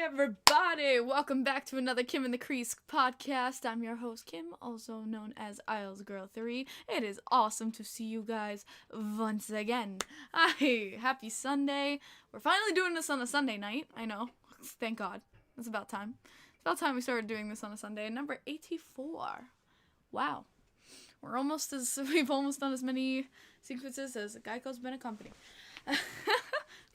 Everybody, welcome back to another Kim and the Crease podcast. I'm your host Kim, also known as Isles Girl 3. It is awesome to see you guys once again. Hi, happy Sunday. We're finally doing this on a Sunday night. I know, thank God. It's about time. It's about time we started doing this on a Sunday. Number 84. Wow. We've almost done as many sequences as Geico's been a company.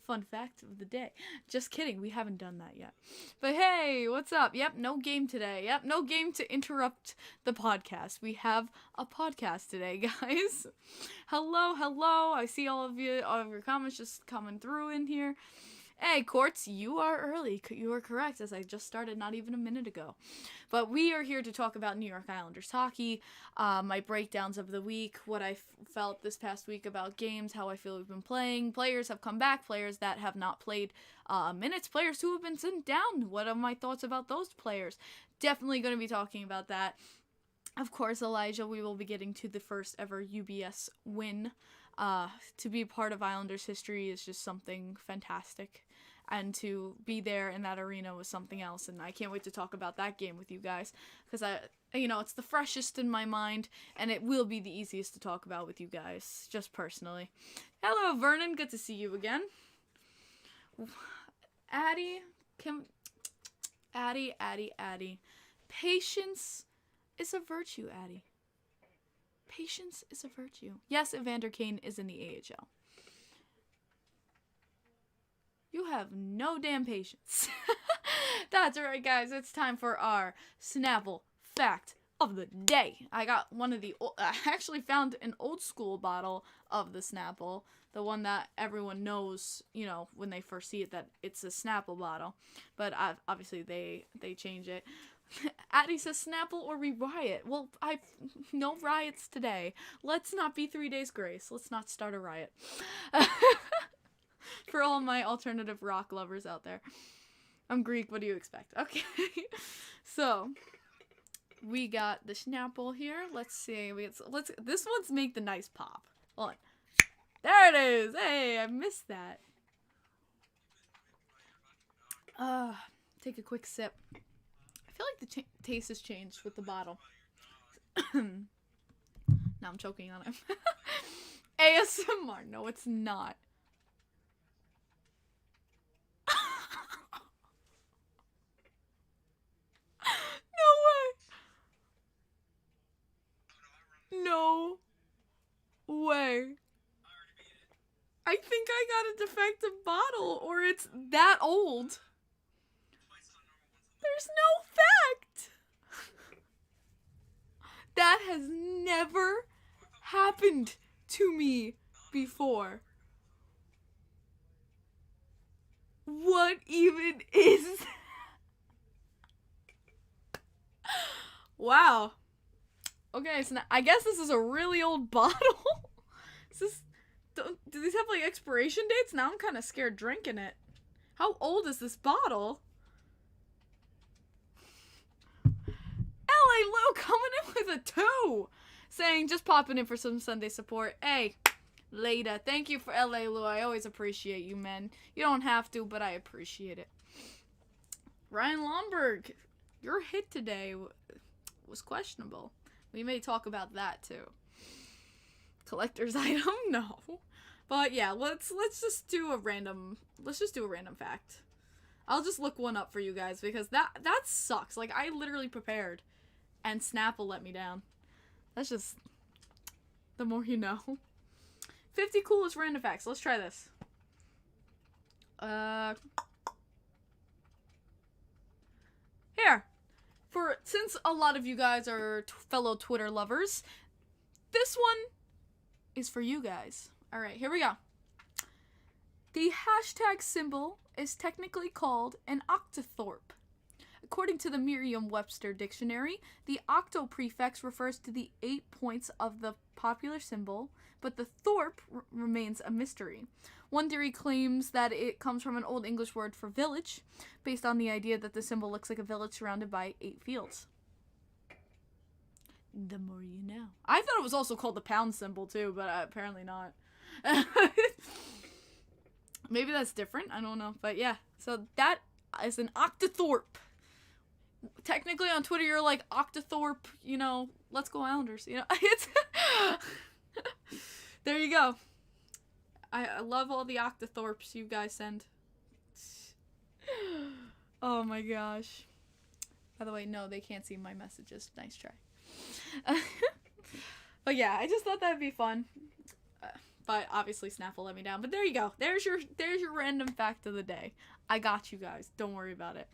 Fun fact of the day. Just kidding, we haven't done that yet. But hey, what's up? Yep, no game today. Yep, no game to interrupt the podcast. We have a podcast today, guys. Hello. I see all of your comments just coming through in here. Hey, Quartz, you are early. You are correct, as I just started not even a minute ago. But we are here to talk about New York Islanders hockey, my breakdowns of the week, what I felt this past week about games, how I feel we've been playing. Players have come back, players that have not played minutes, players who have been sent down. What are my thoughts about those players? Definitely going to be talking about that. Of course, Elijah, we will be getting to the first ever UBS win. To be part of Islanders history is just something fantastic. And to be there in that arena was something else. And I can't wait to talk about that game with you guys. Because it's the freshest in my mind. And it will be the easiest to talk about with you guys. Just personally. Hello, Vernon. Good to see you again. Addie. Patience is a virtue, Addie. Patience is a virtue. Yes, Evander Kane is in the AHL. You have no damn patience. That's right, guys. It's time for our Snapple Fact of the day. I got I actually found an old school bottle of the Snapple. The one that everyone knows, when they first see it, that it's a Snapple bottle. But obviously they change it. Addie says Snapple or we riot. Well, no riots today. Let's not be 3 days grace. Let's not start a riot. For all my alternative rock lovers out there. I'm Greek, what do you expect? Okay. So, we got the Snapple here. Let's see. This one's make the nice pop. Hold on. There it is. Hey, I missed that. Take a quick sip. I feel like the taste has changed with the bottle. Now I'm choking on it. ASMR. No, it's not. No way. I think I got a defective bottle, or it's that old. There's no fact. That has never happened to me before. What even is that? Wow. Okay, so now, I guess this is a really old bottle. Do these have like expiration dates? Now I'm kind of scared drinking it. How old is this bottle? LA Lou coming in with a 2, saying just popping in for some Sunday support. Hey, later. Thank you for LA Lou. I always appreciate you, man. You don't have to, but I appreciate it. Ryan Lomberg, your hit today was questionable. We may talk about that too. Collector's item? No. But yeah, let's just do a random fact. I'll just look one up for you guys because that sucks. Like, I literally prepared and Snapple let me down. That's just the more you know. 50 coolest random facts. Let's try this. Here. Since a lot of you guys are fellow Twitter lovers, this one is for you guys. Alright, here we go. The hashtag symbol is technically called an octothorpe. According to the Merriam-Webster dictionary, the octo prefix refers to the 8 points of the popular symbol, but the thorpe remains a mystery. One theory claims that it comes from an Old English word for village, based on the idea that the symbol looks like a village surrounded by 8 fields. The more you know. I thought it was also called the pound symbol too, but apparently not. Maybe that's different. I don't know. But yeah, so that is an octothorpe. Technically on Twitter you're like octothorpe, you know, let's go Islanders, you know. It's there you go. I love all the octothorpes you guys send. Oh my gosh. By the way, no, they can't see my messages. Nice try. But yeah, I just thought that'd be fun. But obviously Snapple let me down. But there you go. There's your random fact of the day. I got you guys. Don't worry about it.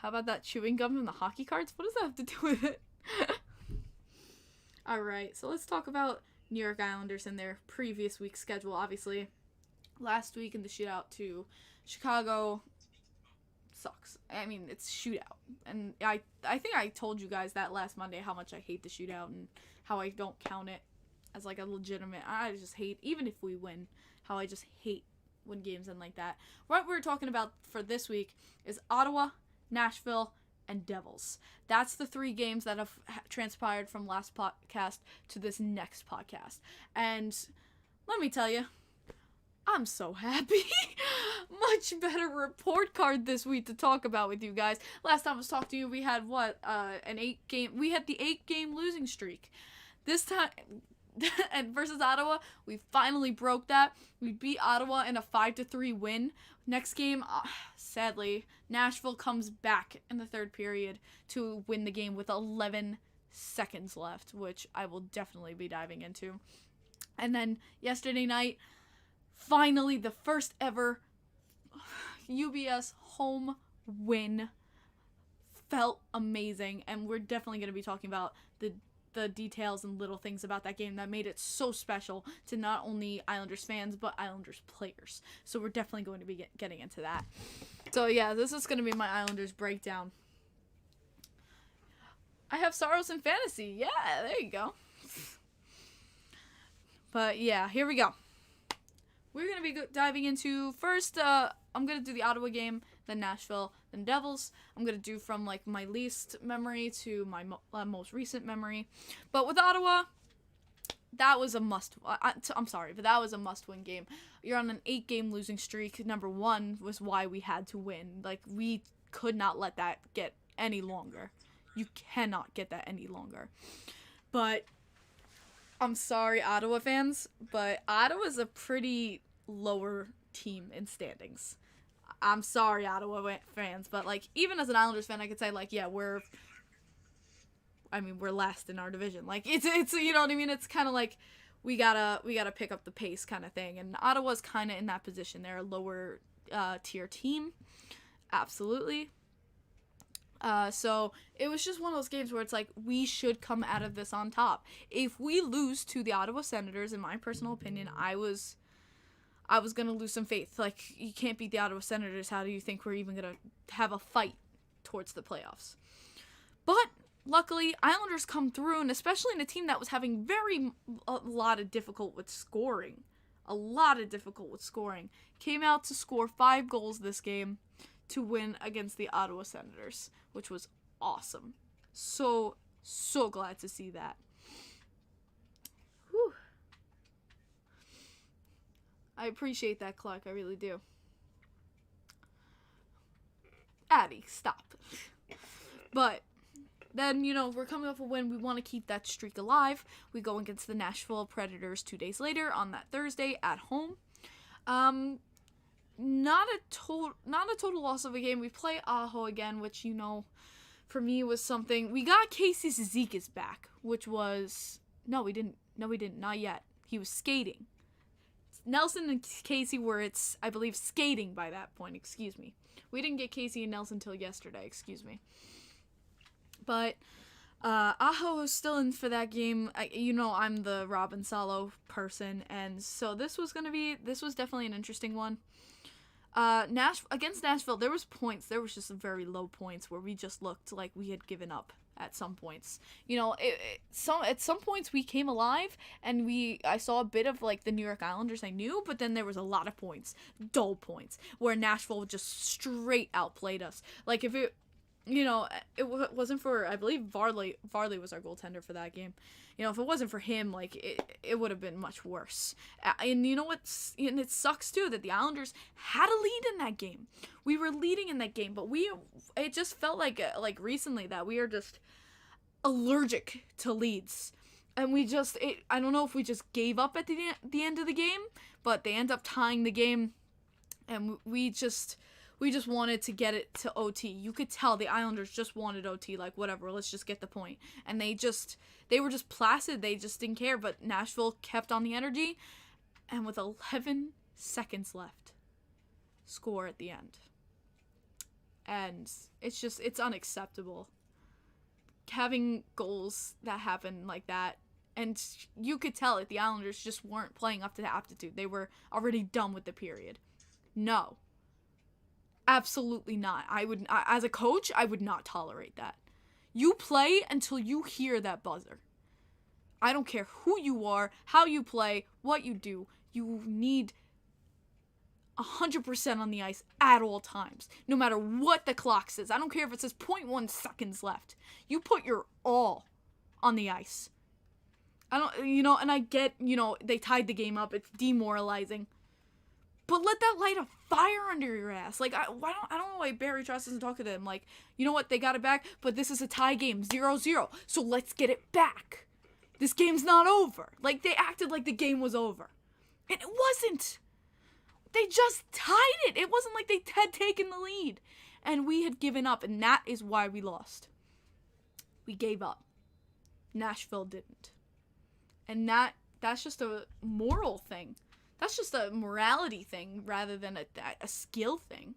How about that chewing gum and the hockey cards? What does that have to do with it? Alright, so let's talk about New York Islanders and their previous week's schedule. Obviously, last week in the shootout to Chicago sucks. I mean, it's shootout. And I think I told you guys that last Monday how much I hate the shootout and how I don't count it as like a legitimate. I just hate, even if we win, how I just hate when games end like that. What we're talking about for this week is Ottawa, Nashville, and Devils. That's the 3 games that have transpired from last podcast to this next podcast. And let me tell you, I'm so happy. Much better report card this week to talk about with you guys. Last time I was talking to you, we had what? We had the 8-game losing streak. This time, and versus Ottawa, we finally broke that. We beat Ottawa in a 5-3 win. Next game, sadly, Nashville comes back in the 3rd period to win the game with 11 seconds left, which I will definitely be diving into. And then yesterday night, finally, the first ever UBS home win. Felt amazing, and we're definitely going to be talking about the details and little things about that game that made it so special to not only Islanders fans, but Islanders players. So we're definitely going to be getting into that. So yeah, this is going to be my Islanders breakdown. I have sorrows in fantasy. Yeah, there you go. But yeah, here we go. We're going to be diving into, first, I'm going to do the Ottawa game, then Nashville, then Devils. I'm going to do from, like, my least memory to my most recent memory. But with Ottawa, that was a I'm sorry, but that was a must-win game. You're on an 8-game losing streak. Number 1 was why we had to win. Like, we could not let that get any longer. You cannot get that any longer. But I'm sorry, Ottawa fans, but Ottawa's a pretty lower team in standings. I'm sorry, Ottawa fans, but like even as an Islanders fan, I could say like, yeah, we're last in our division. Like it's you know what I mean? It's kind of like we gotta pick up the pace kind of thing, and Ottawa's kind of in that position. They're a lower tier team, absolutely. So it was just one of those games where it's like, we should come out of this on top. If we lose to the Ottawa Senators, in my personal opinion, I was going to lose some faith. Like, you can't beat the Ottawa Senators. How do you think we're even going to have a fight towards the playoffs? But luckily, Islanders come through, and especially in a team that was having a lot of difficulty with scoring. Came out to score 5 goals this game to win against the Ottawa Senators, which was awesome. So glad to see that. Whew. I appreciate that, Clark. I really do. Addie, stop. But then, we're coming off a win. We want to keep that streak alive. We go against the Nashville Predators 2 days later on that Thursday at home. Not a total loss of a game. We play Aho again, which, for me was something. We got Casey Zizekas back, which was... No, we didn't. Not yet. He was skating. Nelson and Casey were, I believe, skating by that point. Excuse me. We didn't get Casey and Nelson until yesterday. Excuse me. But Aho was still in for that game. I'm the Robin Salo person, and so this was definitely an interesting one. Against Nashville, there was points. There was just very low points where we just looked like we had given up at some points. At some points we came alive, and I saw a bit of like the New York Islanders I knew, but then there was a lot of points, dull points, where Nashville just straight outplayed us. Like wasn't for, I believe Varley was our goaltender for that game. If it wasn't for him, like, it would have been much worse. And you know what's, and it sucks too that the Islanders had a lead in that game. We were leading in that game, but it just felt like recently that we are just allergic to leads. And I don't know if we just gave up at the end of the game, but they end up tying the game, and we just wanted to get it to OT. You could tell the Islanders just wanted OT, like, whatever, let's just get the point. And they were just placid, they just didn't care, but Nashville kept on the energy, and with 11 seconds left, score at the end. And it's unacceptable. Having goals that happen like that, and you could tell that the Islanders just weren't playing up to the aptitude. They were already done with the period. No. Absolutely not. As a coach, I would not tolerate that. You play until you hear that buzzer. I don't care who you are, how you play, what you do. You need 100% on the ice at all times, no matter what the clock says. I don't care if it says 0.1 seconds left. You put your all on the ice. And I get, they tied the game up. It's demoralizing. But let that light a fire under your ass. Like, I don't know why Barry Trotz doesn't talk to them. Like, you know what? They got it back, but this is a tie game, 0-0. So let's get it back. This game's not over. Like, they acted like the game was over. And it wasn't. They just tied it. It wasn't like they had taken the lead. And we had given up, and that is why we lost. We gave up. Nashville didn't. And that's just a moral thing. That's just a morality thing rather than a skill thing.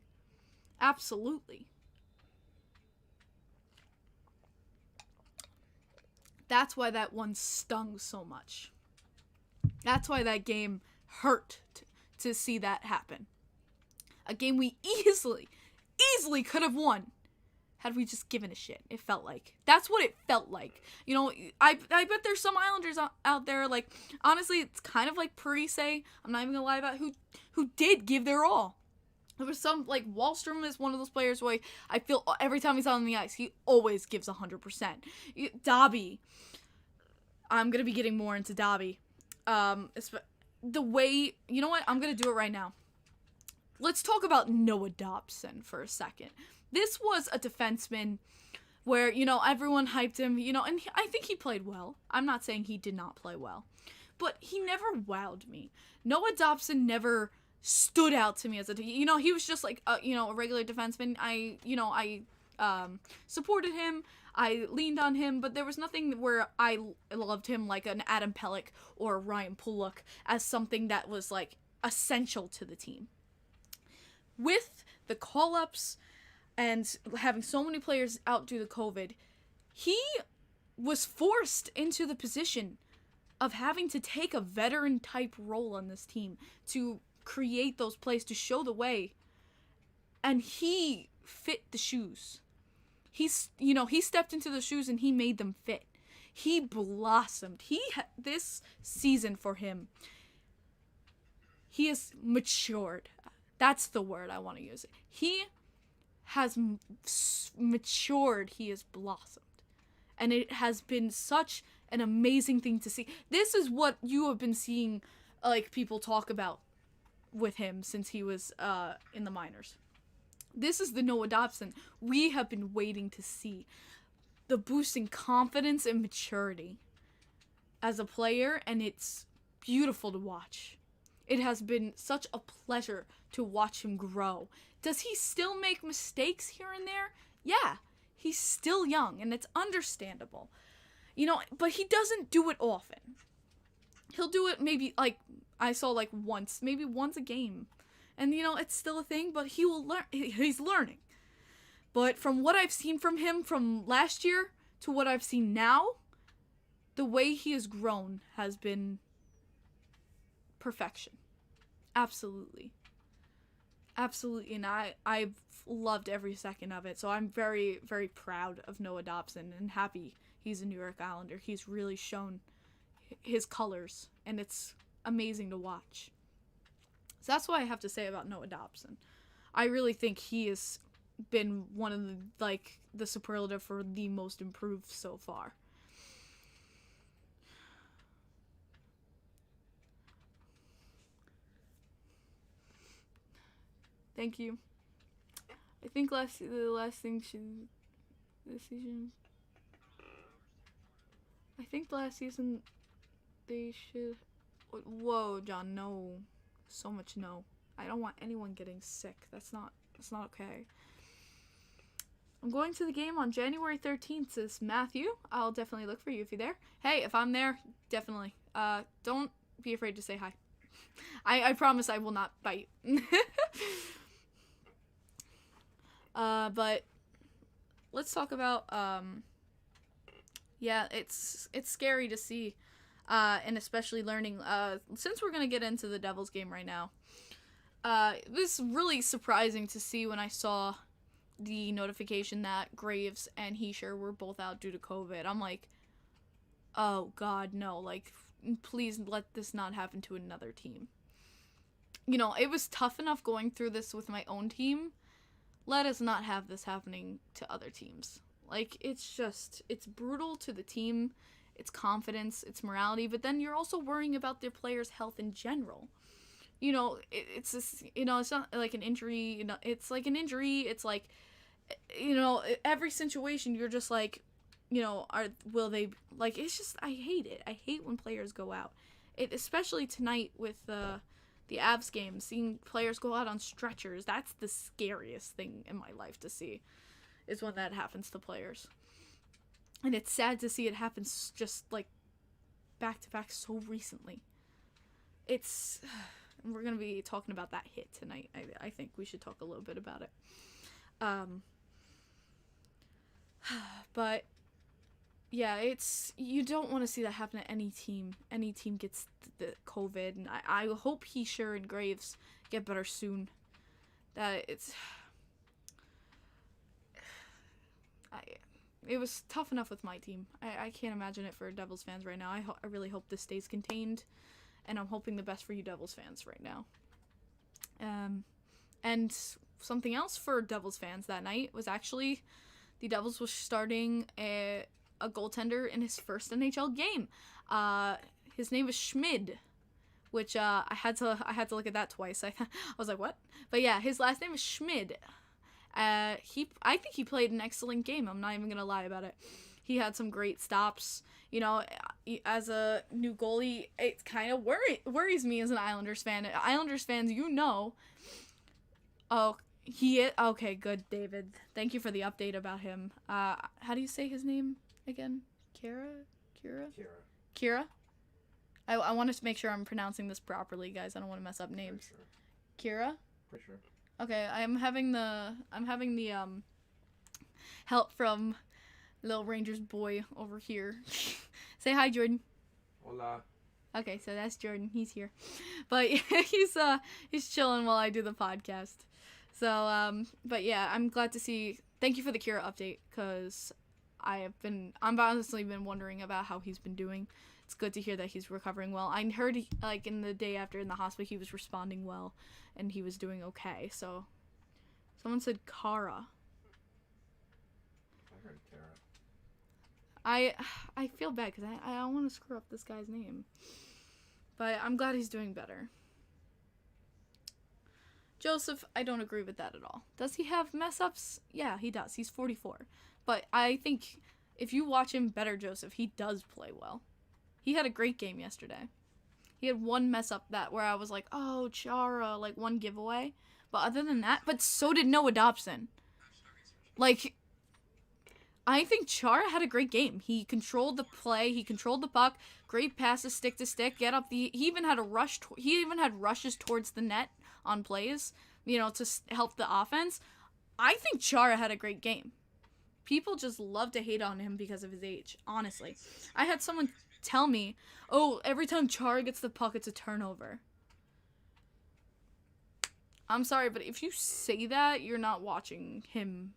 Absolutely. That's why that one stung so much. That's why that game hurt to see that happen. A game we easily could have won had we just given a shit. It felt like. That's what it felt like. I bet there's some Islanders out there, like, honestly, it's kind of like Crease. I'm not even gonna lie about who did give their all. There was some, like, Wallstrom is one of those players where I feel every time he's on the ice, he always gives 100%. Dobby. I'm gonna be getting more into Dobby. The way, you know what? I'm gonna do it right now. Let's talk about Noah Dobson for a second. This was a defenseman where, everyone hyped him, and I think he played well. I'm not saying he did not play well, but he never wowed me. Noah Dobson never stood out to me as he was just like, a regular defenseman. I supported him. I leaned on him, but there was nothing where I loved him like an Adam Pelech or Ryan Pulock as something that was, like, essential to the team. With the call-ups and having so many players out due to COVID, he was forced into the position of having to take a veteran-type role on this team to create those plays, to show the way. And he fit the shoes. He stepped into the shoes and he made them fit. He blossomed. This season for him, he has matured. That's the word I want to use. He has matured. He has blossomed. And it has been such an amazing thing to see. This is what you have been seeing, like, people talk about with him since he was in the minors. This is the Noah Dobson we have been waiting to see. The boost in confidence and maturity as a player, and it's beautiful to watch. It has been such a pleasure to watch him grow. Does he still make mistakes here and there? Yeah, he's still young, and it's understandable. But he doesn't do it often. He'll do it maybe, like, I saw, like, once a game. And, it's still a thing, but he will learn. He's learning. But from what I've seen from him from last year to what I've seen now, the way he has grown has been perfection. Absolutely. Absolutely. And I've loved every second of it. So I'm very, very proud of Noah Dobson and happy he's a New York Islander. He's really shown his colors, and it's amazing to watch. So that's what I have to say about Noah Dobson. I really think he is been one of the superlative for the most improved so far. Thank you. I think the last thing this season. I think last season they should. Whoa, John, no. So much no. I don't want anyone getting sick. That's not okay. I'm going to the game on January 13th, says Matthew. I'll definitely look for you if you're there. Hey, if I'm there, definitely. Don't be afraid to say hi. I promise I will not bite. But let's talk about, yeah, it's scary to see, and especially learning, since we're gonna get into the Devils game right now, it was really surprising to see when I saw the notification that Graves and Heischer were both out due to COVID. I'm like, oh god, no, like, please let this not happen to another team. You know, it was tough enough going through this with my own team. Let us not have this happening to other teams. Like, it's brutal to the team, its confidence, its morality, but then you're also worrying about their players' health in general. You know, it's just, you know, it's not like an injury, you know, it's like an injury, it's like, you know, every situation you're just like, you know, will they, like, it's just, I hate it. I hate when players go out. Especially tonight with the Avs game, seeing players go out on stretchers, that's the scariest thing in my life to see, is when that happens to players. And it's sad to see it happen just, like, back-to-back so recently. We're going to be talking about that hit tonight. I think we should talk a little bit about it. But, yeah, you don't want to see that happen to any team. Any team gets the COVID, and I hope Heischer and Graves get better soon. It was tough enough with my team. I can't imagine it for Devils fans right now. I really hope this stays contained, and I'm hoping the best for you Devils fans right now. And something else for Devils fans that night was actually the Devils was starting a goaltender in his first NHL game. His name is Schmid, which I had to look at that twice. I was like, what? But yeah, his last name is Schmid. I think he played an excellent game. I'm not even gonna lie about it. He had some great stops. You know, as a new goalie, it kind of worries me as an Islanders fan. Islanders fans, you know. Oh, okay, good, David. Thank you for the update about him. How do you say his name again? Kira? I want to make sure I'm pronouncing this properly, guys. I don't want to mess up names. Sure. Kira? Pretty sure. Okay, I'm having the help from Little Ranger's boy over here. Say hi, Jordan. Hola. Okay, so that's Jordan. He's here. But he's chilling while I do the podcast. So, but yeah, I'm glad to see. Thank you for the Kira update, because I've honestly been wondering about how he's been doing. It's good to hear that he's recovering well. I heard, like, in the day after in the hospital, he was responding well, and he was doing okay. So, someone said Kara. I heard Kara. I feel bad because I don't want to screw up this guy's name. But I'm glad he's doing better. Joseph, I don't agree with that at all. Does he have mess-ups? Yeah, he does. He's 44. But I think if you watch him better, Joseph, he does play well. He had a great game yesterday. He had one mess-up where I was like, oh, Chara, like one giveaway. But other than that, but so did Noah Dobson. Like, I think Chara had a great game. He controlled the play. He controlled the puck. Great passes, stick to stick. Get up the. He even had a rush. He even had rushes towards the net on plays. You know, to help the offense. I think Chara had a great game. People just love to hate on him because of his age. Honestly, I had someone tell me, "Oh, every time Chara gets the puck, it's a turnover." I'm sorry, but if you say that, you're not watching him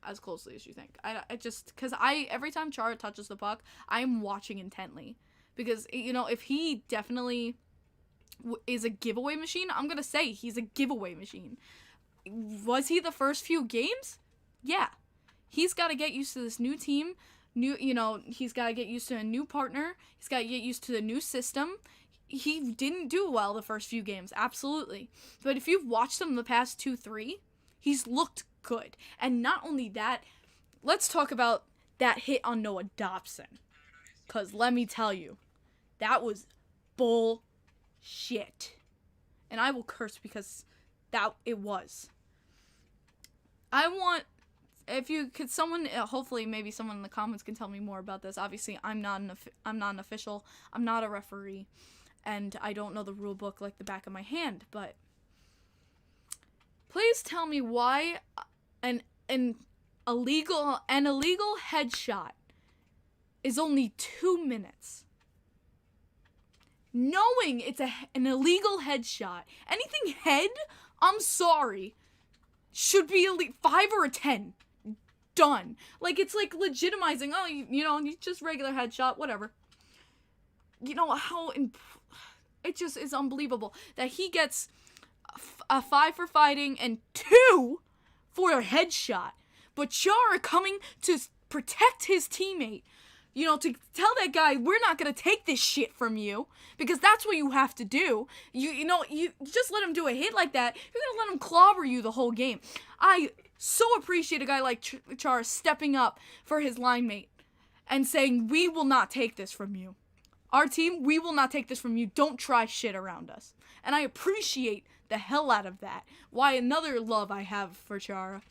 as closely as you think. I just, because every time Chara touches the puck, I'm watching intently. Because, you know, if he definitely is a giveaway machine, I'm going to say he's a giveaway machine. Was he the first few games? Yeah. He's got to get used to this new team. He's got to get used to a new partner. He's got to get used to the new system. He didn't do well the first few games, absolutely. But if you've watched him the past 2-3, he's looked good. And not only that, let's talk about that hit on Noah Dobson. Because let me tell you, that was bullshit. And I will curse because it was. I want, if you could, hopefully maybe someone in the comments can tell me more about this. Obviously, I'm not an official. I'm not a referee. And I don't know the rule book like the back of my hand. But please tell me why an illegal headshot is only 2 minutes. Knowing it's an illegal headshot, anything head, I'm sorry, should be 5 or a 10. Done. Like, it's like legitimizing, you just regular headshot, whatever. You know how it just is unbelievable that he gets a 5 for fighting and 2 for a headshot. But Chara coming to protect his teammate, to tell that guy, we're not going to take this shit from you, because that's what you have to do. You just let him do a hit like that, you're going to let him clobber you the whole game. I so appreciate a guy like Chara stepping up for his line mate and saying, we will not take this from you. Our team, we will not take this from you. Don't try shit around us. And I appreciate the hell out of that. Why, another love I have for Chara.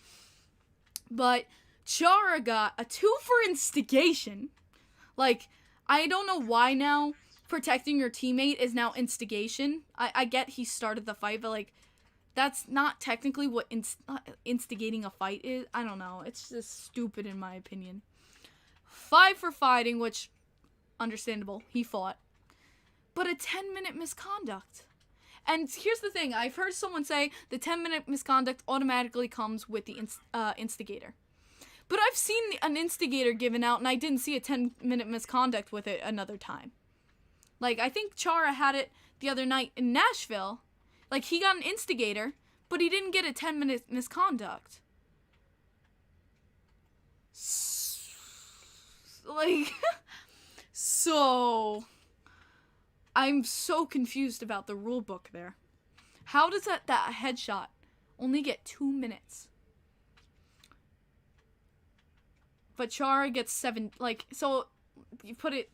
But Chara got a 2 for instigation. Like, I don't know why now protecting your teammate is now instigation. I get he started the fight, but, like, that's not technically what instigating a fight is. I don't know. It's just stupid in my opinion. 5 for fighting, which, understandable. He fought. But a 10-minute misconduct. And here's the thing. I've heard someone say the 10-minute misconduct automatically comes with the instigator. But I've seen an instigator given out, and I didn't see a 10-minute misconduct with it another time. Like, I think Chara had it the other night in Nashville. Like, he got an instigator, but he didn't get a 10-minute misconduct. So, I'm so confused about the rule book there. How does that headshot only get 2 minutes? But Chara gets 7, so you put it,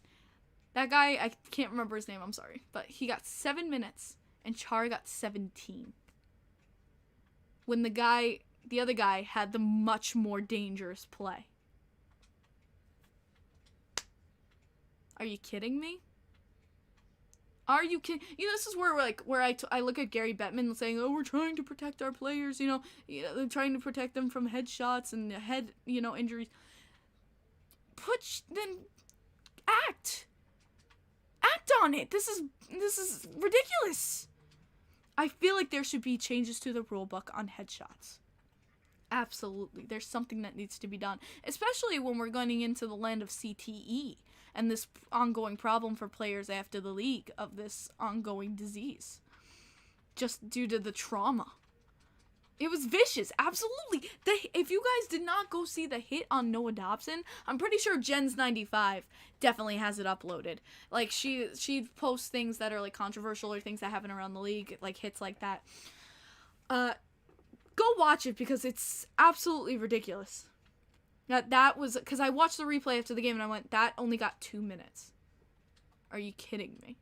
that guy, I can't remember his name, I'm sorry, but he got 7 minutes, and Chara got 17. When the other guy had the much more dangerous play. Are you kidding me? Are you kidding? This is where I look at Gary Bettman saying, "Oh, we're trying to protect our players. They're trying to protect them from headshots and head, injuries." Then act on it. This is ridiculous. I feel like there should be changes to the rule book on headshots. Absolutely, there's something that needs to be done, especially when we're going into the land of CTE. And this ongoing problem for players after the league of this ongoing disease. Just due to the trauma. It was vicious, absolutely. If you guys did not go see the hit on Noah Dobson, I'm pretty sure Jens95 definitely has it uploaded. Like, she posts things that are, like, controversial or things that happen around the league, like hits like that. Go watch it because it's absolutely ridiculous. That was, because I watched the replay after the game and I went, that only got 2 minutes. Are you kidding me?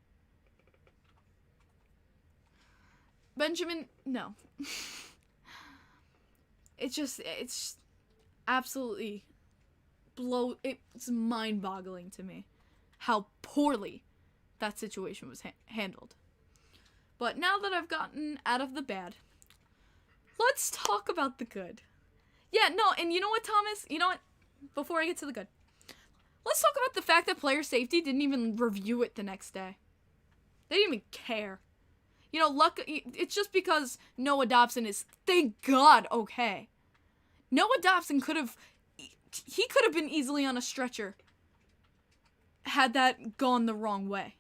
Benjamin, no. It's absolutely it's mind-boggling to me how poorly that situation was handled. But now that I've gotten out of the bad, let's talk about the good. Yeah, no, and you know what, Thomas? You know what? Before I get to the good, let's talk about the fact that player safety didn't even review it the next day. They didn't even care. It's just because Noah Dobson is, thank God, okay. Noah Dobson could have been easily on a stretcher had that gone the wrong way.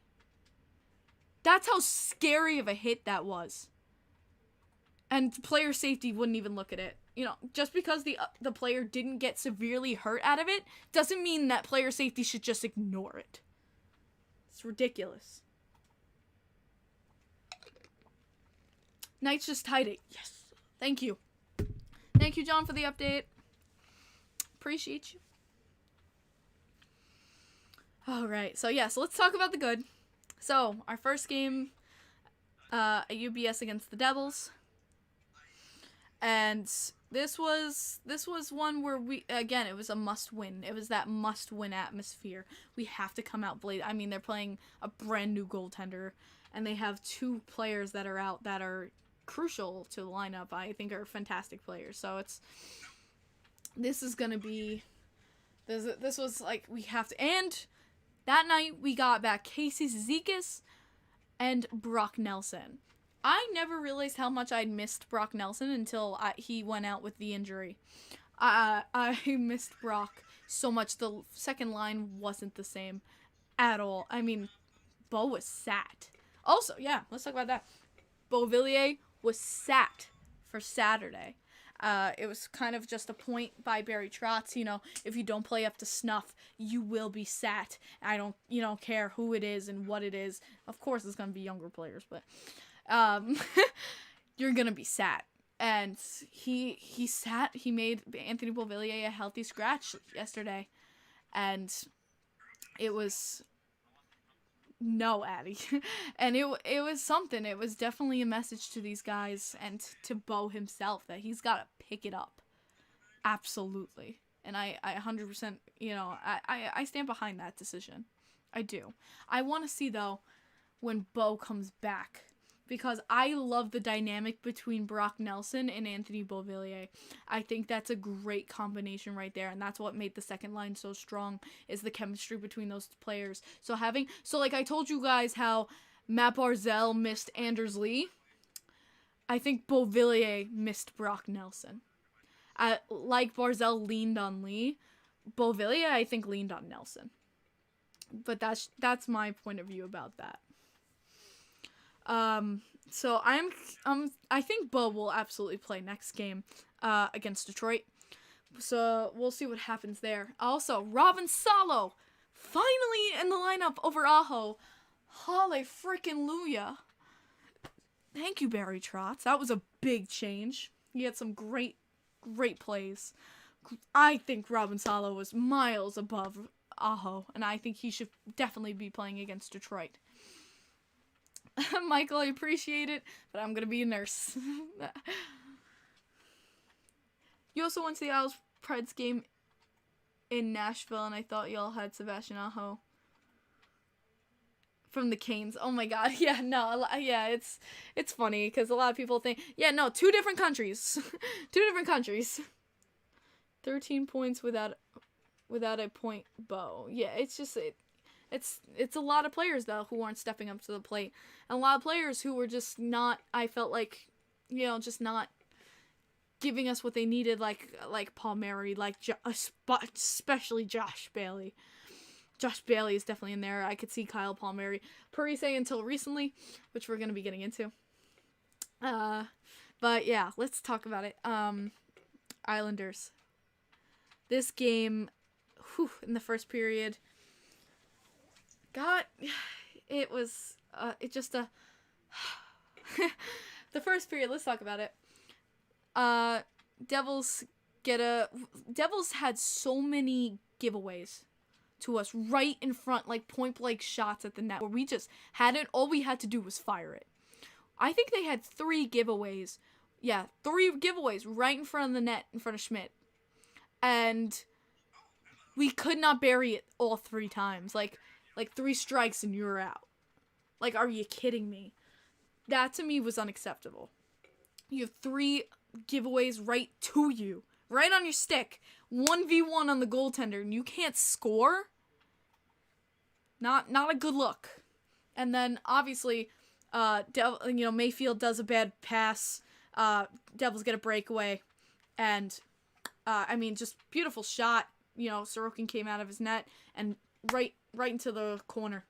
That's how scary of a hit that was. And player safety wouldn't even look at it. You know, just because the player didn't get severely hurt out of it doesn't mean that player safety should just ignore it. It's ridiculous. Knights just tied it. Yes. Thank you. Thank you, John, for the update. Appreciate you. Alright, so let's talk about the good. So, our first game, at UBS against the Devils. And this was one where it was a must-win. It was that must-win atmosphere. We have to come out blade. I mean, they're playing a brand new goaltender, and they have 2 players that are out that are crucial to the lineup. I think are fantastic players. So this is gonna be, this was like, we have to. And that night we got back Casey Zizekas and Brock Nelson. I never realized how much I'd missed Brock Nelson until he went out with the injury. I missed Brock so much. The second line wasn't the same at all. I mean, Bo was sat. Also, yeah, let's talk about that. Beauvillier was sat for Saturday. It was kind of just a point by Barry Trotz. You know, if you don't play up to snuff, you will be sat. I don't care who it is and what it is. Of course, it's going to be younger players, but you're going to be sat. And he sat. He made Anthony Beauvillier a healthy scratch yesterday. And it was... No, Addie. And it was something. It was definitely a message to these guys and to Bo himself that he's got to pick it up. Absolutely. And I 100%, I stand behind that decision. I do. I want to see, though, when Bo comes back. Because I love the dynamic between Brock Nelson and Anthony Beauvillier. I think that's a great combination right there, and that's what made the second line so strong, is the chemistry between those players. So like I told you guys how Matt Barzal missed Anders Lee, I think Beauvillier missed Brock Nelson. Like Barzal leaned on Lee, Beauvillier I think leaned on Nelson. But that's my point of view about that. So I think Bo will absolutely play next game, against Detroit. So we'll see what happens there. Also, Robin Salo, finally in the lineup over Aho. Holy frickin' Luya. Thank you, Barry Trotz. That was a big change. He had some great plays. I think Robin Salo was miles above Aho, and I think he should definitely be playing against Detroit. Michael, I appreciate it, but I'm gonna be a nurse. You also went to the Isles Preds game in Nashville, and I thought y'all had Sebastian Aho from the Canes. Oh my god, it's funny, because a lot of people think, 2 different countries. 2 different countries. 13 points without a point Bo. Yeah, it's just... It's a lot of players, though, who aren't stepping up to the plate. And a lot of players who were just not, I felt like, just not giving us what they needed, like Palmieri, especially Josh Bailey. Josh Bailey is definitely in there. I could see Kyle Palmieri. Parise until recently, which we're going to be getting into. But yeah, let's talk about it. Islanders. This game, in the first period... it was, the first period, let's talk about it. Devils had so many giveaways to us right in front, like point blank shots at the net, where we just all we had to do was fire it. I think they had 3 giveaways. Yeah, 3 giveaways right in front of the net, in front of Schmidt. And we could not bury it all 3 times. Like 3 strikes and you're out. Like, are you kidding me? That to me was unacceptable. You have 3 giveaways right to you. Right on your stick. 1v1 on the goaltender and you can't score? Not a good look. And then, obviously, Mayfield does a bad pass. Devils get a breakaway. And, just beautiful shot. Sorokin came out of his net and right into the corner.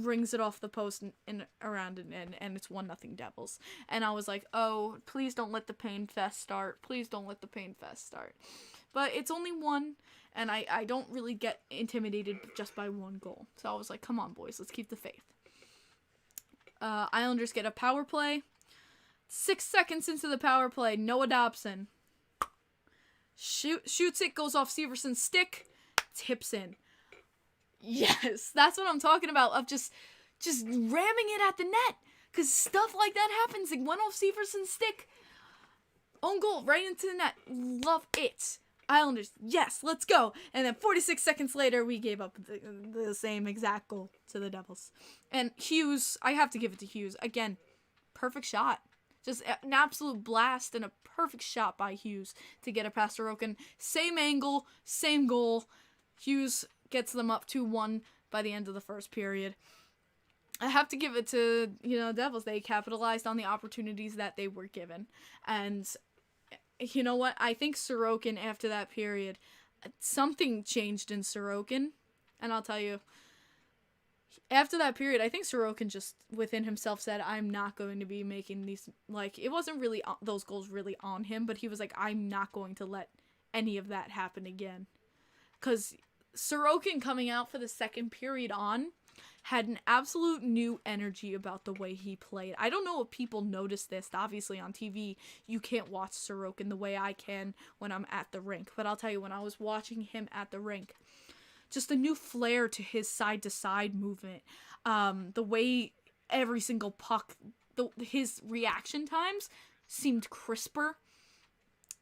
rings it off the post and around and in, and it's 1-0 Devils. And I was like, oh, please don't let the pain fest start. Please don't let the pain fest start. But it's only one, and I don't really get intimidated just by one goal. So I was like, come on, boys, let's keep the faith. Islanders get a power play. 6 seconds into the power play, Noah Dobson shoots it, goes off Severson's stick, tips in. Yes, that's what I'm talking about, of just ramming it at the net, because stuff like that happens. It went off Severson's stick, own goal, right into the net. Love it. Islanders, yes, let's go. And then 46 seconds later, we gave up the same exact goal to the Devils. And Hughes, I have to give it to Hughes. Again, perfect shot. Just an absolute blast and a perfect shot by Hughes to get it past Sorokin. Same angle, same goal. Hughes gets them up 2-1 by the end of the first period. I have to give it to, Devils. They capitalized on the opportunities that they were given. And you know what? I think Sorokin, after that period, something changed in Sorokin. And I'll tell you, after that period, I think Sorokin just within himself said, I'm not going to be making these, like, it wasn't really those goals really on him, but he was like, I'm not going to let any of that happen again. Because Sorokin coming out for the second period on had an absolute new energy about the way he played. I don't know if people noticed this. Obviously on TV, you can't watch Sorokin the way I can when I'm at the rink. But I'll tell you, when I was watching him at the rink, just a new flair to his side-to-side movement. The way every single puck, his reaction times seemed crisper.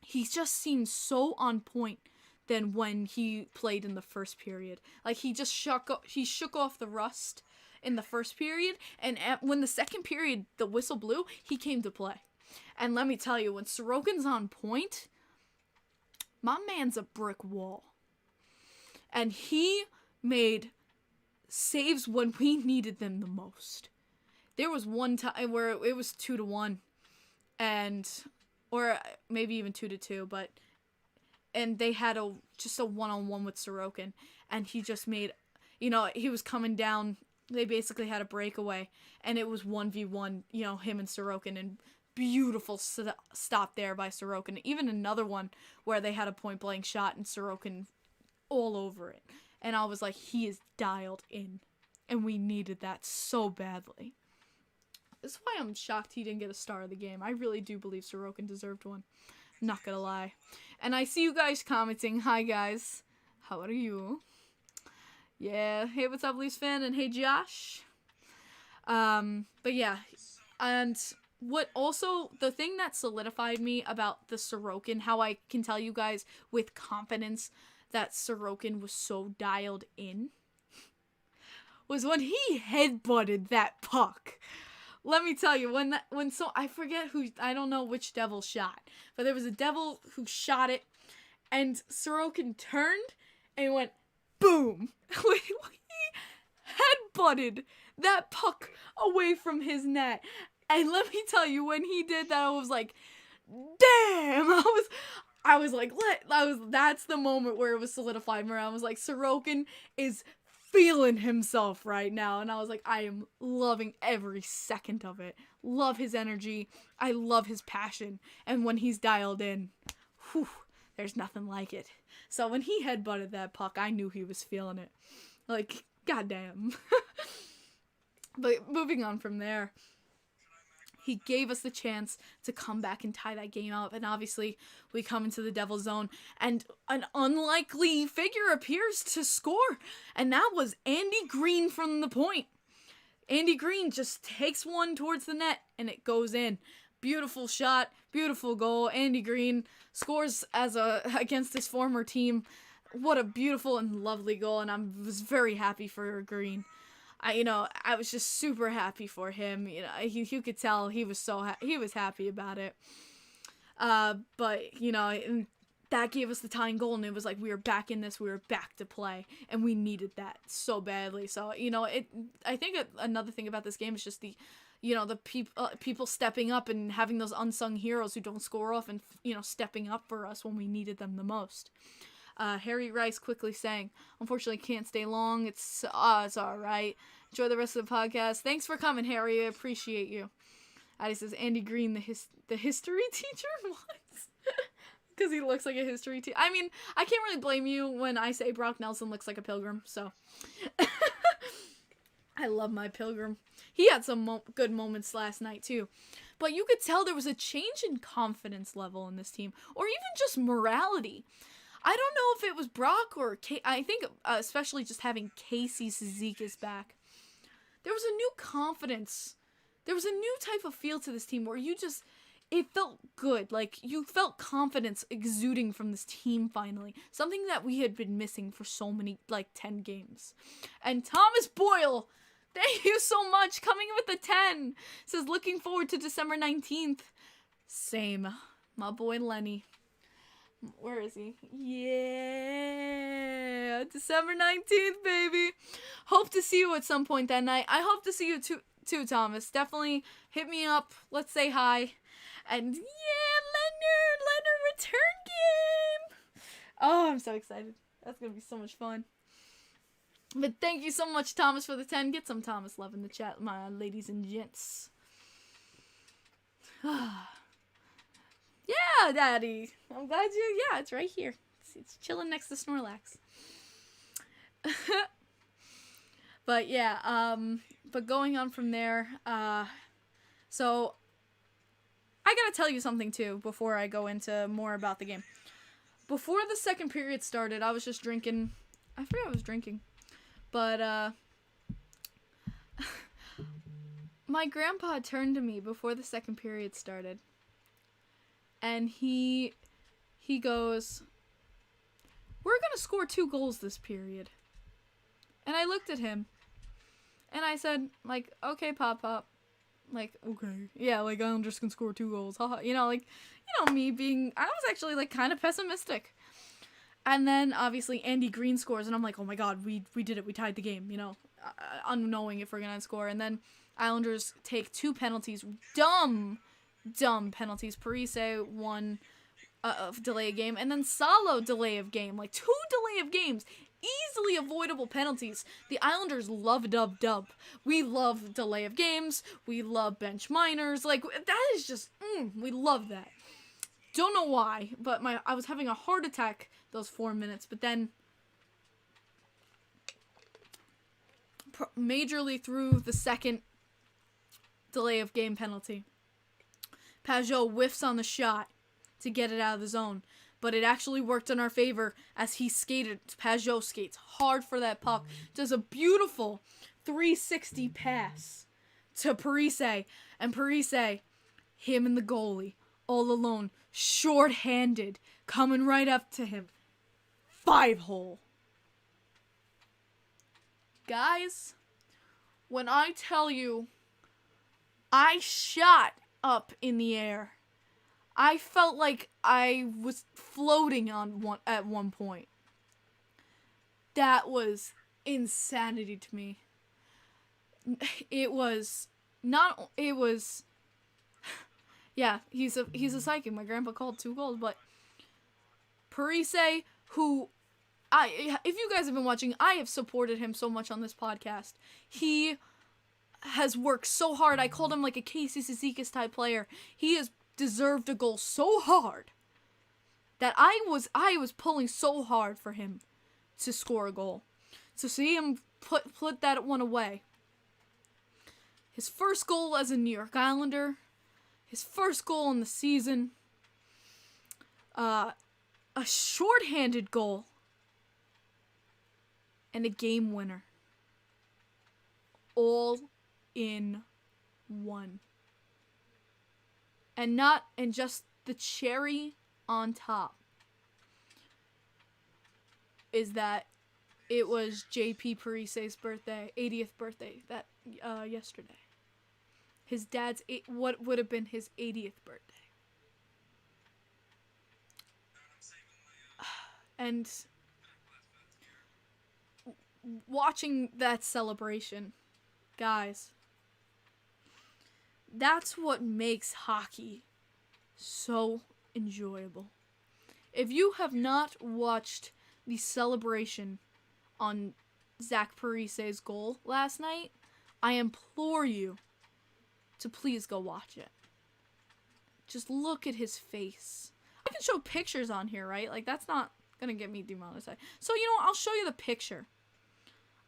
He just seemed so on point than when he played in the first period. Like, he just shook off the rust in the first period, and when the second period, the whistle blew, he came to play. And let me tell you, when Sorokin's on point, my man's a brick wall. And he made saves when we needed them the most. There was one time where it was 2-1, or maybe even 2-2, and they had just a one-on-one with Sorokin, and he just made, he was coming down. They basically had a breakaway, and it was 1v1, him and Sorokin, and beautiful stop there by Sorokin. Even another one where they had a point-blank shot, and Sorokin all over it. And I was like, he is dialed in, and we needed that so badly. That's why I'm shocked he didn't get a star of the game. I really do believe Sorokin deserved one. Not gonna lie. And I see you guys commenting. Hi guys. How are you? Yeah. Hey, what's up, Leafs fan? And hey, Josh. But yeah. And what also, the thing that solidified me about the Sorokin, how I can tell you guys with confidence that Sorokin was so dialed in, was when he headbutted that puck. Let me tell you, I forget I don't know which Devil shot, but there was a Devil who shot it, and Sorokin turned and went, boom! He headbutted that puck away from his net. And let me tell you, when he did that, I was like, damn! I was like, that's the moment where it was solidified. Where I was like, Sorokin is feeling himself right now, and I was like, I am loving every second of it. Love his energy. I love his passion, and when he's dialed in, whew, there's nothing like it. So when he headbutted that puck, I knew he was feeling it. Like, goddamn. But moving on from there, he gave us the chance to come back and tie that game up. And obviously, we come into the Devil zone, and an unlikely figure appears to score. And that was Andy Green from the point. Andy Green just takes one towards the net, and it goes in. Beautiful shot, beautiful goal. Andy Green scores against his former team. What a beautiful and lovely goal, and I was very happy for Green. I was just super happy for him. You could tell he was he was happy about it. But that gave us the tying goal, and it was like we were back in this. We were back to play, and we needed that so badly. So I think another thing about this game is just the people stepping up and having those unsung heroes who don't score off and stepping up for us when we needed them the most. Harry Rice quickly saying, unfortunately can't stay long. It's alright. Enjoy the rest of the podcast. Thanks for coming, Harry. I appreciate you. Addie says, Andy Green, the history teacher? What? Because he looks like a history teacher. I mean, I can't really blame you when I say Brock Nelson looks like a pilgrim, so. I love my pilgrim. He had some good moments last night, too. But you could tell there was a change in confidence level in this team, or even just morality. I don't know if it was Brock or I think especially just having Casey Cizikas back. There was a new confidence. There was a new type of feel to this team where it felt good. Like, you felt confidence exuding from this team finally. Something that we had been missing for so many, 10 games. And Thomas Boyle, thank you so much, coming in with the 10. Says, looking forward to December 19th. Same. My boy Lenny. Where is he? Yeah. December 19th, baby. Hope to see you at some point that night. I hope to see you too, Thomas. Definitely hit me up. Let's say hi. And yeah, Leonard return game. Oh, I'm so excited. That's going to be so much fun. But thank you so much, Thomas, for the 10. Get some Thomas love in the chat, my ladies and gents. Yeah, Daddy. I'm glad yeah, it's right here. It's chilling next to Snorlax. But yeah, but going on from there, so I gotta tell you something too before I go into more about the game. Before the second period started, I was just drinking. I forgot I was drinking. But, my grandpa turned to me before the second period started. And he goes, we're gonna score 2 goals this period. And I looked at him. And I said, okay, Pop. Okay. Yeah, Islanders can score 2 goals. Haha. Me being, I was actually, kind of pessimistic. And then, obviously, Andy Green scores, and I'm like, oh my god, we did it, we tied the game, unknowing if we're gonna score. And then Islanders take 2 penalties, dumb penalties. Parise, 1 delay of game, and then Salo delay of game, 2 delay of games. Easily avoidable penalties. The Islanders love dub. We love delay of games. We love bench minors. That is just, we love that. Don't know why, but I was having a heart attack those 4 minutes, but then majorly through the second delay of game penalty, Pageau whiffs on the shot to get it out of the zone, but it actually worked in our favor as Pageau skates hard for that puck, does a beautiful 360 pass to Parise, and Parise, him and the goalie, all alone, short-handed, coming right up to him. 5-hole. Guys, when I tell you I shot up in the air, I felt like I was floating at one point. That was insanity to me. Yeah, he's a psychic. My grandpa called 2 goals, but Parise, who if you guys have been watching, I have supported him so much on this podcast. He has worked so hard. I called him like a Casey Cizikas type player. He has deserved a goal so hard that I was pulling so hard for him to score a goal. To see him put that one away. His first goal as a New York Islander. His first goal in the season. A shorthanded goal. And a game winner. All in one. And just the cherry on top is that it was JP Parise's birthday, 80th birthday, that yesterday. His dad's, what would have been his 80th birthday. And watching that celebration, guys, that's what makes hockey so enjoyable. If you have not watched the celebration on Zach Parise's goal last night, I implore you to please go watch it. Just look at his face. I can show pictures on here, right? Like, that's not gonna get me demonetized. So, you know what? I'll show you the picture.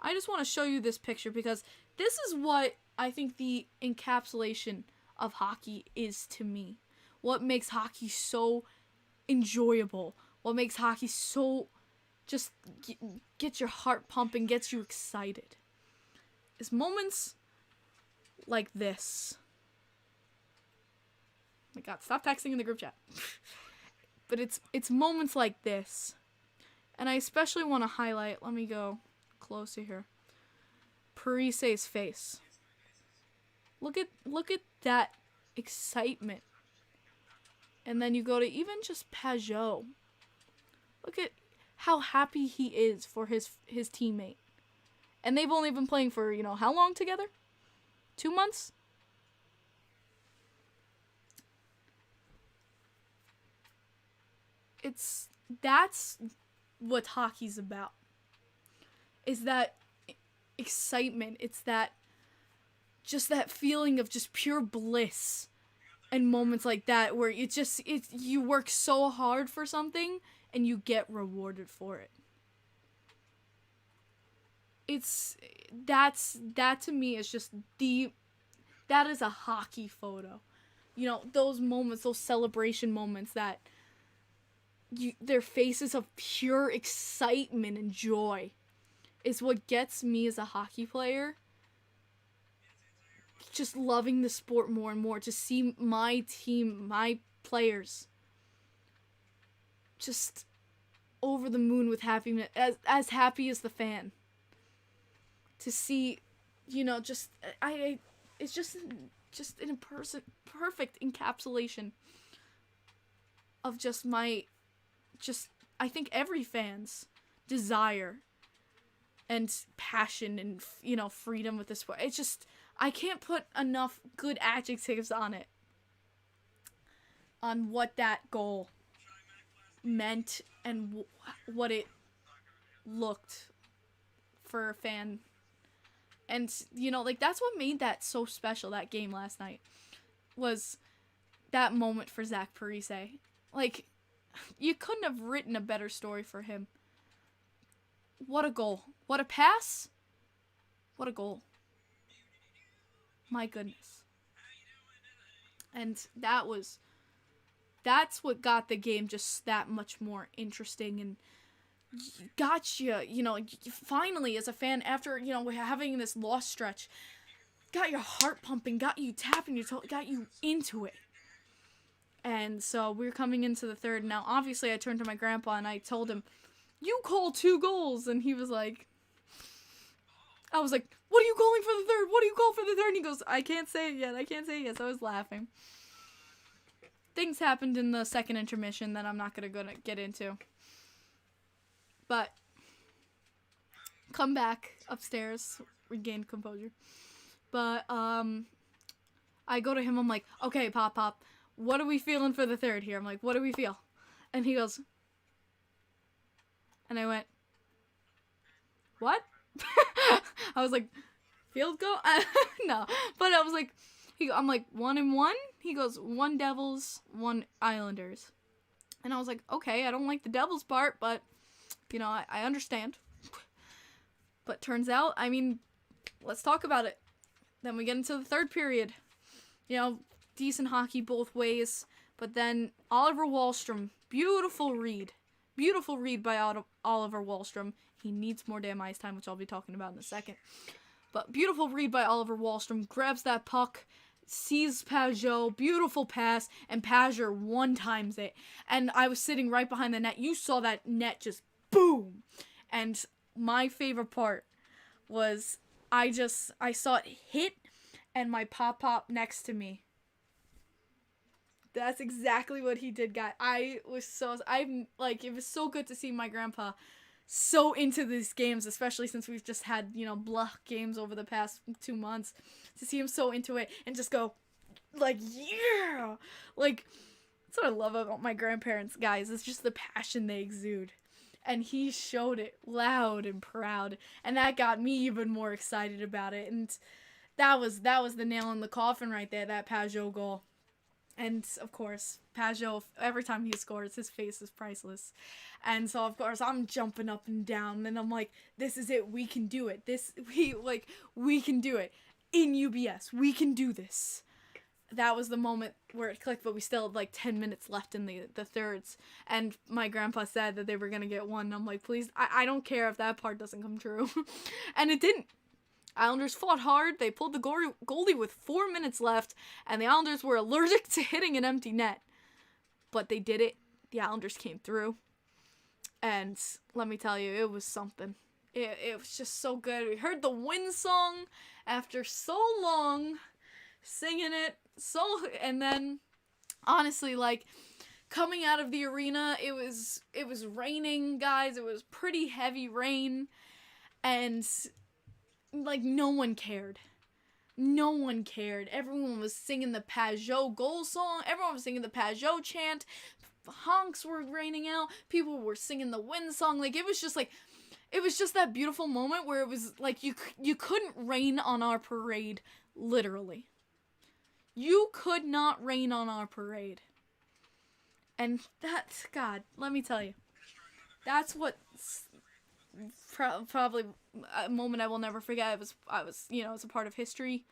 I just want to show you this picture because this is what I think the encapsulation of hockey is to me. What makes hockey so enjoyable. What makes hockey so just gets your heart pumping, gets you excited. Is moments like this. Oh my God, stop texting in the group chat. But it's moments like this. And I especially want to highlight, let me go closer here, Parise's face. Look at that excitement. And then you go to even just Pageau. Look at how happy he is for his teammate. And they've only been playing for, how long together? 2 months? That's what hockey's about. Is that excitement. It's that feeling of just pure bliss. And moments like that where you work so hard for something and you get rewarded for it. That to me is just that is a hockey photo. Those moments, those celebration moments that their faces of pure excitement and joy is what gets me as a hockey player just loving the sport more and more, to see my team, my players just over the moon with happiness, as happy as the fan. To see, it's just in a perfect encapsulation of I think every fan's desire and passion and, freedom with this sport. It's just, I can't put enough good adjectives on it. On what that goal meant and what it looked for a fan. And, that's what made that so special, that game last night. Was that moment for Zach Parise. You couldn't have written a better story for him. What a goal. What a pass. What a goal. My goodness. And that's what got the game just that much more interesting and got you, finally as a fan after, having this lost stretch, got your heart pumping, got you tapping your toe, got you into it. And so we're coming into the third. Now, obviously, I turned to my grandpa and I told him, "You called 2 goals." And he was like, I was like, "What are you calling for the third? What do you call for the third?" And he goes, "I can't say it yet. So I was laughing. Things happened in the second intermission that I'm not going to get into. But come back upstairs, regain composure. But I go to him, I'm like, "Okay, Pop, what are we feeling for the third here?" I'm like, "What do we feel?" And he goes, and I went, "What?" I was like, "Field goal?" No, but I was like, I'm like, 1-1? He goes, 1 Devils, 1 Islanders. And I was like, okay, I don't like the Devils part, but, I understand. But turns out, let's talk about it. Then we get into the third period. Decent hockey both ways. But then Oliver Wahlstrom, beautiful read by Oliver Wahlstrom. He needs more damn ice time, which I'll be talking about in a second. But beautiful read by Oliver Wahlstrom, grabs that puck, sees Pageau, beautiful pass, and Pageau one-times it. And I was sitting right behind the net. You saw that net just boom. And my favorite part was I saw it hit and my pop next to me. That's exactly what he did, guy. it was so good to see my grandpa so into these games, especially since we've just had, blah games over the past 2 months. To see him so into it and just go, yeah! That's what I love about my grandparents, guys. It's just the passion they exude. and he showed it loud and proud, and that got me even more excited about it. And that was the nail in the coffin right there, that pageau goal. And of course, pageau, every time he scores, his face is priceless. And so of course I'm jumping up and down, and I'm like, this is it, we can do it. We can do it. In UBS, we can do this. That was the moment where it clicked, but we still had like 10 minutes left in the thirds. And my grandpa said that they were going to get one. And I'm like, please, I don't care if that part doesn't come true. And it didn't. Islanders fought hard. They pulled the goalie with 4 minutes left. And the Islanders were allergic to hitting an empty net. But they did it. The Islanders came through. And let me tell you, it was something. It was just so good. We heard the Win song after so long, singing it. And then, honestly, like, coming out of the arena, it was raining, guys. It was pretty heavy rain, and like, no one cared. No one cared. Everyone was singing the pageau goal song. Everyone was singing the pageau chant. Honks were raining out. People were singing the Win song. Like, it was just that beautiful moment where it was like you couldn't rain on our parade, literally. You could not rain on our parade. And that's, God, let me tell you, that's what probably a moment I will never forget. I was, it's a part of history,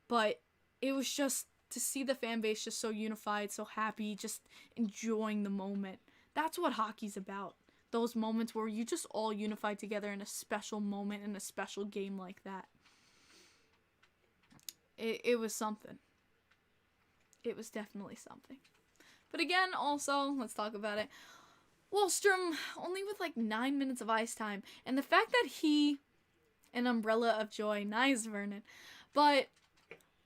but it was just to see the fan base just so unified, so happy, just enjoying the moment. That's what hockey's about. Those moments where you just all unified together in a special moment, in a special game like that. It was something. It was definitely something. But again, also, let's talk about it. Wallstrom, only with like 9 minutes of ice time. And the fact that an umbrella of joy, nice, Vernon. But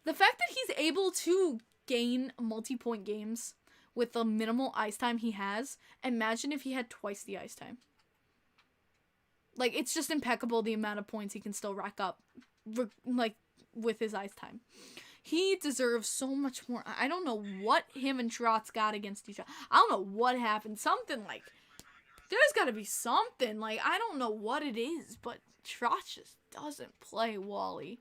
the fact that he's able to gain multi-point games with the minimal ice time he has, imagine if he had twice the ice time. Like, it's just impeccable the amount of points he can still rack up, like, with his ice time. He deserves so much more. I don't know what him and Trotz got against each other. I don't know what happened. Something like, there's got to be something. Like, I don't know what it is, but Trotz just doesn't play Wally.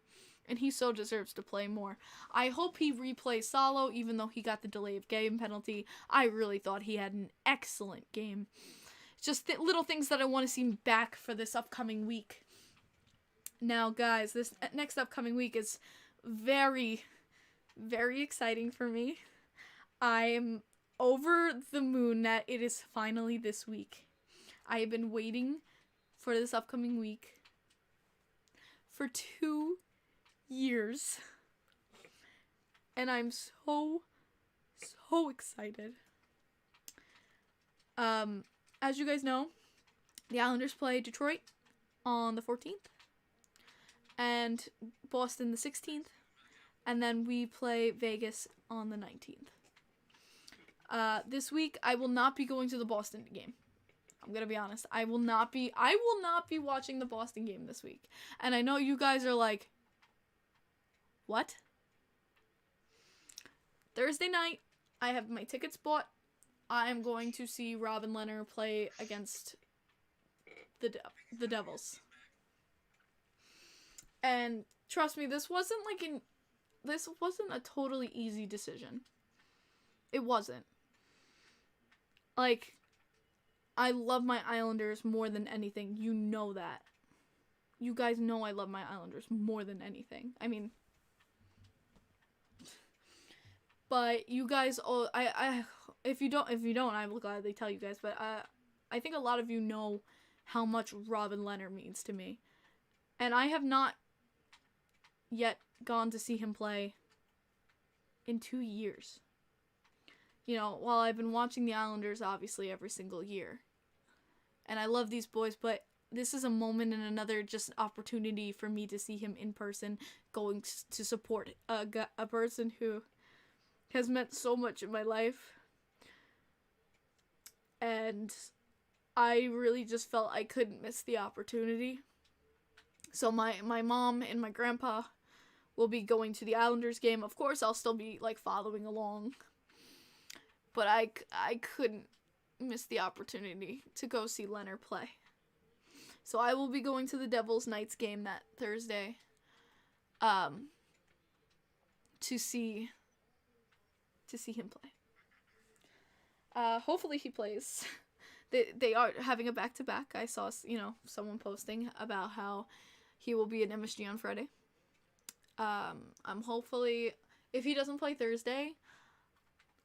And he so deserves to play more. I hope he replays Salo, even though he got the delay of game penalty. I really thought he had an excellent game. Just little things that I want to see back for this upcoming week. Now, guys, this next upcoming week is very, very exciting for me. I'm over the moon that it is finally this week. I have been waiting for this upcoming week for 2 years. And I'm so excited. As you guys know, the Islanders play Detroit on the 14th. And Boston the 16th. And then we play Vegas on the 19th. This week, I will not be going to the Boston game. I'm gonna be honest. I will not be watching the Boston game this week. And I know you guys are like, what? Thursday night, I have my tickets bought. I am going to see Robin Lehner play against the Devils. And trust me, this wasn't a totally easy decision. It wasn't. Like, I love my Islanders more than anything. You know that. You guys know I love my Islanders more than anything. I mean, but you guys, if you don't, I will gladly tell you guys. But I think a lot of you know how much Robin Lehner means to me, and I have not yet gone to see him play in 2 years. You know, while I've been watching the Islanders obviously every single year, and I love these boys, but this is a moment and another just opportunity for me to see him in person, going to support a person who has meant so much in my life. And I really just felt I couldn't miss the opportunity. So my mom and my grandpa will be going to the Islanders game. Of course, I'll still be, like, following along. But I couldn't miss the opportunity to go see Leonard play. So I will be going to the Devils Knights game that Thursday. To see him play. Hopefully he plays. They are having a back-to-back. I saw, someone posting about how he will be at MSG on Friday. I'm hopefully, if he doesn't play Thursday,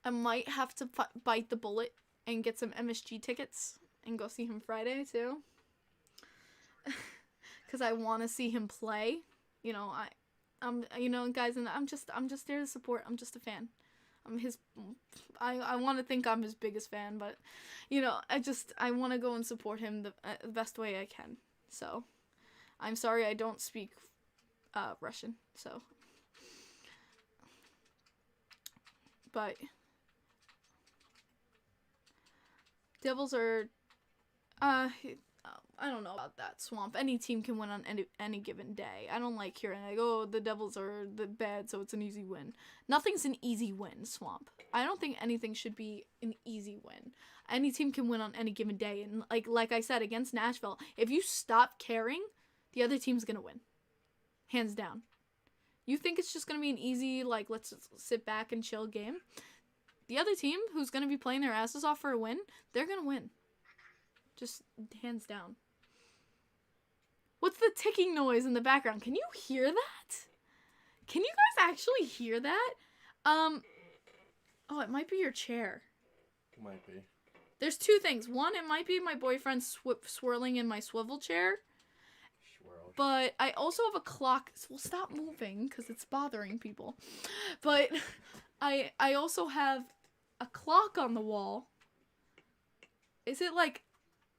I might have to bite the bullet and get some MSG tickets and go see him Friday too. Cause I want to see him play. Guys, and I'm just there to support. I'm just a fan. I want to think I'm his biggest fan, but, I want to go and support him the best way I can. So, I'm sorry I don't speak Russian, so. But, Devils are, I don't know about that, Swamp. Any team can win on any given day. I don't like hearing, the Devils are the bad, so it's an easy win. Nothing's an easy win, Swamp. I don't think anything should be an easy win. Any team can win on any given day. And like I said, against Nashville, if you stop caring, the other team's gonna win. Hands down. You think it's just gonna be an easy, let's just sit back and chill game? The other team, who's gonna be playing their asses off for a win, they're gonna win. Just hands down. What's the ticking noise in the background? Can you hear that? Can you guys actually hear that? Oh, it might be your chair. Might be. There's two things. One, it might be my boyfriend swirling in my swivel chair. Swirl. But I also have a clock. Well, stop moving because it's bothering people. But I also have a clock on the wall. Is it like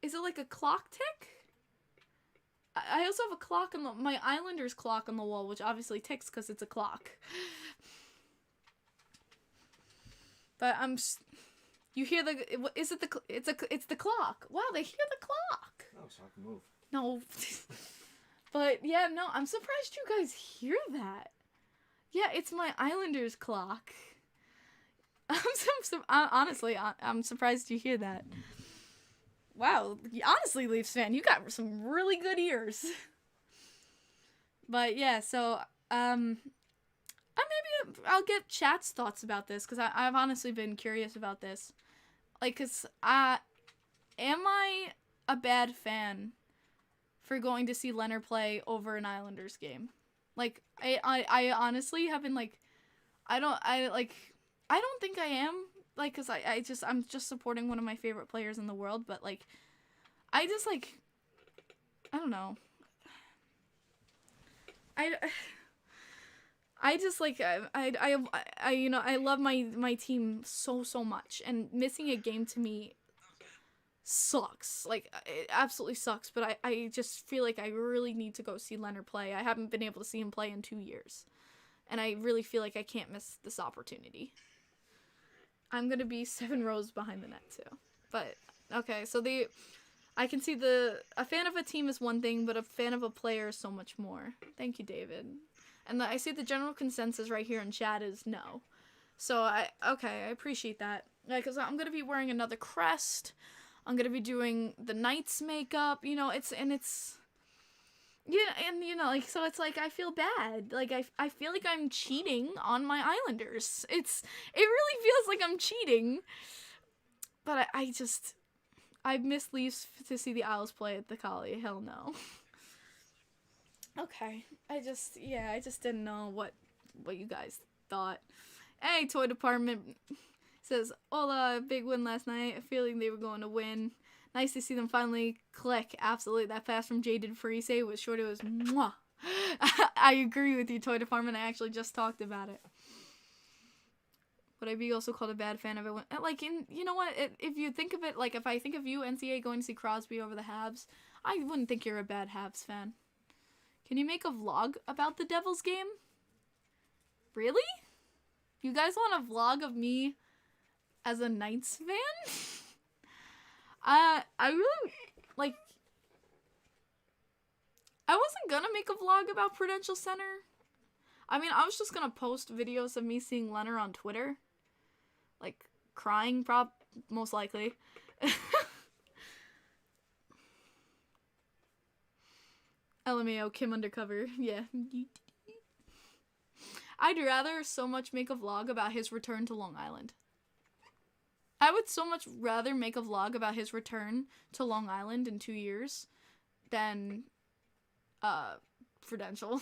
a clock tick? I also have a clock on my Islanders clock on the wall, which obviously ticks because it's a clock. But you hear it's the clock. Wow, they hear the clock. Oh, so I can move. No. But yeah, no, I'm surprised you guys hear that. Yeah, it's my Islanders clock. Honestly, I'm surprised you hear that. Wow, honestly, Leafs fan, you got some really good ears. But yeah, so maybe I'll get chat's thoughts about this because I've honestly been curious about this. Cause am I a bad fan for going to see Leonard play over an Islanders game? I honestly have been I don't think I am. Cause I'm just supporting one of my favorite players in the world, but I don't know. I love my team so much, and missing a game to me sucks. It absolutely sucks, but I just feel like I really need to go see Leonard play. I haven't been able to see him play in 2 years, and I really feel like I can't miss this opportunity. I'm gonna be 7 rows behind the net too. But okay, so I can see a fan of a team is one thing, but a fan of a player is so much more. Thank you, David. And I see the general consensus right here in chat is no. So I appreciate that. Because I'm gonna be wearing another crest. I'm gonna be doing the Knights makeup. So it's I feel bad. I feel like I'm cheating on my Islanders. It really feels like I'm cheating. But I miss Leafs to see the Isles play at the Collie. Hell no. Okay. I just didn't know what you guys thought. Hey, Toy Department says, Hola, big win last night. Feeling they were going to win. Nice to see them finally click. Absolutely. That pass from Jaden Freese was short. It was mwah. I agree with you, Toy Department. I actually just talked about it. Would I be also called a bad fan of it? You know what? If you think of it, if I think of you, NCAA, going to see Crosby over the Habs, I wouldn't think you're a bad Habs fan. Can you make a vlog about the Devils game? Really? You guys want a vlog of me as a Knights fan? I really, I wasn't gonna make a vlog about Prudential Center. I mean, I was just gonna post videos of me seeing Leonard on Twitter. crying, most likely. LMAO, Kim undercover. Yeah. I'd rather so much make a vlog about his return to Long Island. I would so much rather make a vlog about his return to Long Island in 2 years than Prudential.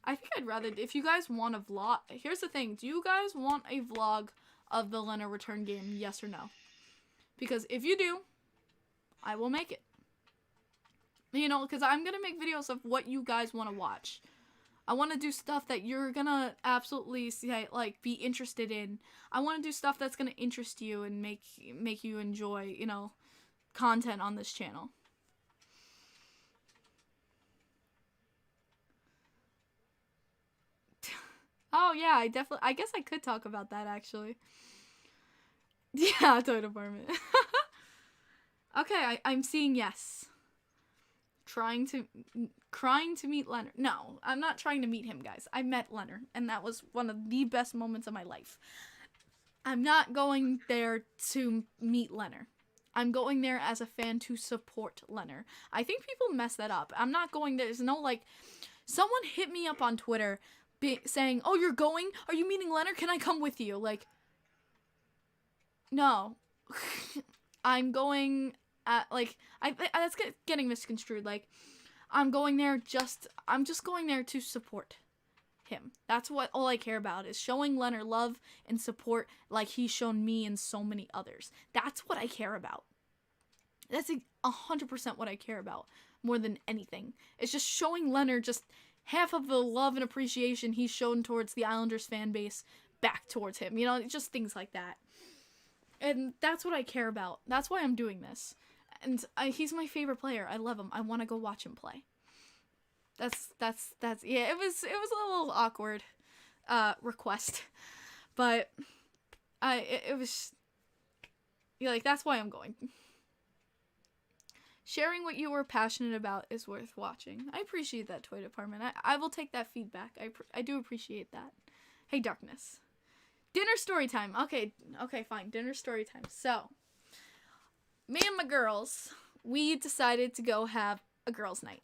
I think I'd rather, if you guys want a vlog, here's the thing, do you guys want a vlog of the Leonard return game, yes or no? Because if you do, I will make it. You know, because I'm going to make videos of what you guys want to watch. I want to do stuff that you're going to absolutely like be interested in. I want to do stuff that's going to interest you and make you enjoy, you know, content on this channel. Oh yeah, I guess I could talk about that actually. Yeah, toy department. Okay, I'm seeing yes. Crying to meet Leonard. No, I'm not trying to meet him, guys. I met Leonard, and that was one of the best moments of my life. I'm not going there to meet Leonard. I'm going there as a fan to support Leonard. I think people mess that up. I'm not going there. There's no, like, someone hit me up on Twitter saying, oh, you're going? Are you meeting Leonard? Can I come with you? Like, no. I'm going at, like, that's getting misconstrued. Like, I'm just going there to support him. That's what all I care about, is showing Leonard love and support like he's shown me and so many others. That's what I care about. That's 100% what I care about more than anything. It's just showing Leonard just half of the love and appreciation he's shown towards the Islanders fan base back towards him. You know, just things like that. And that's what I care about. That's why I'm doing this. And he's my favorite player. I love him. I want to go watch him play. That's yeah, it was a little awkward request. But it was, yeah, like, that's why I'm going. Sharing what you were passionate about is worth watching. I appreciate that, toy department. I will take that feedback. I do appreciate that. Hey, Darkness. Dinner story time. Okay, fine. Dinner story time. So, me and my girls, we decided to go have a girls' night.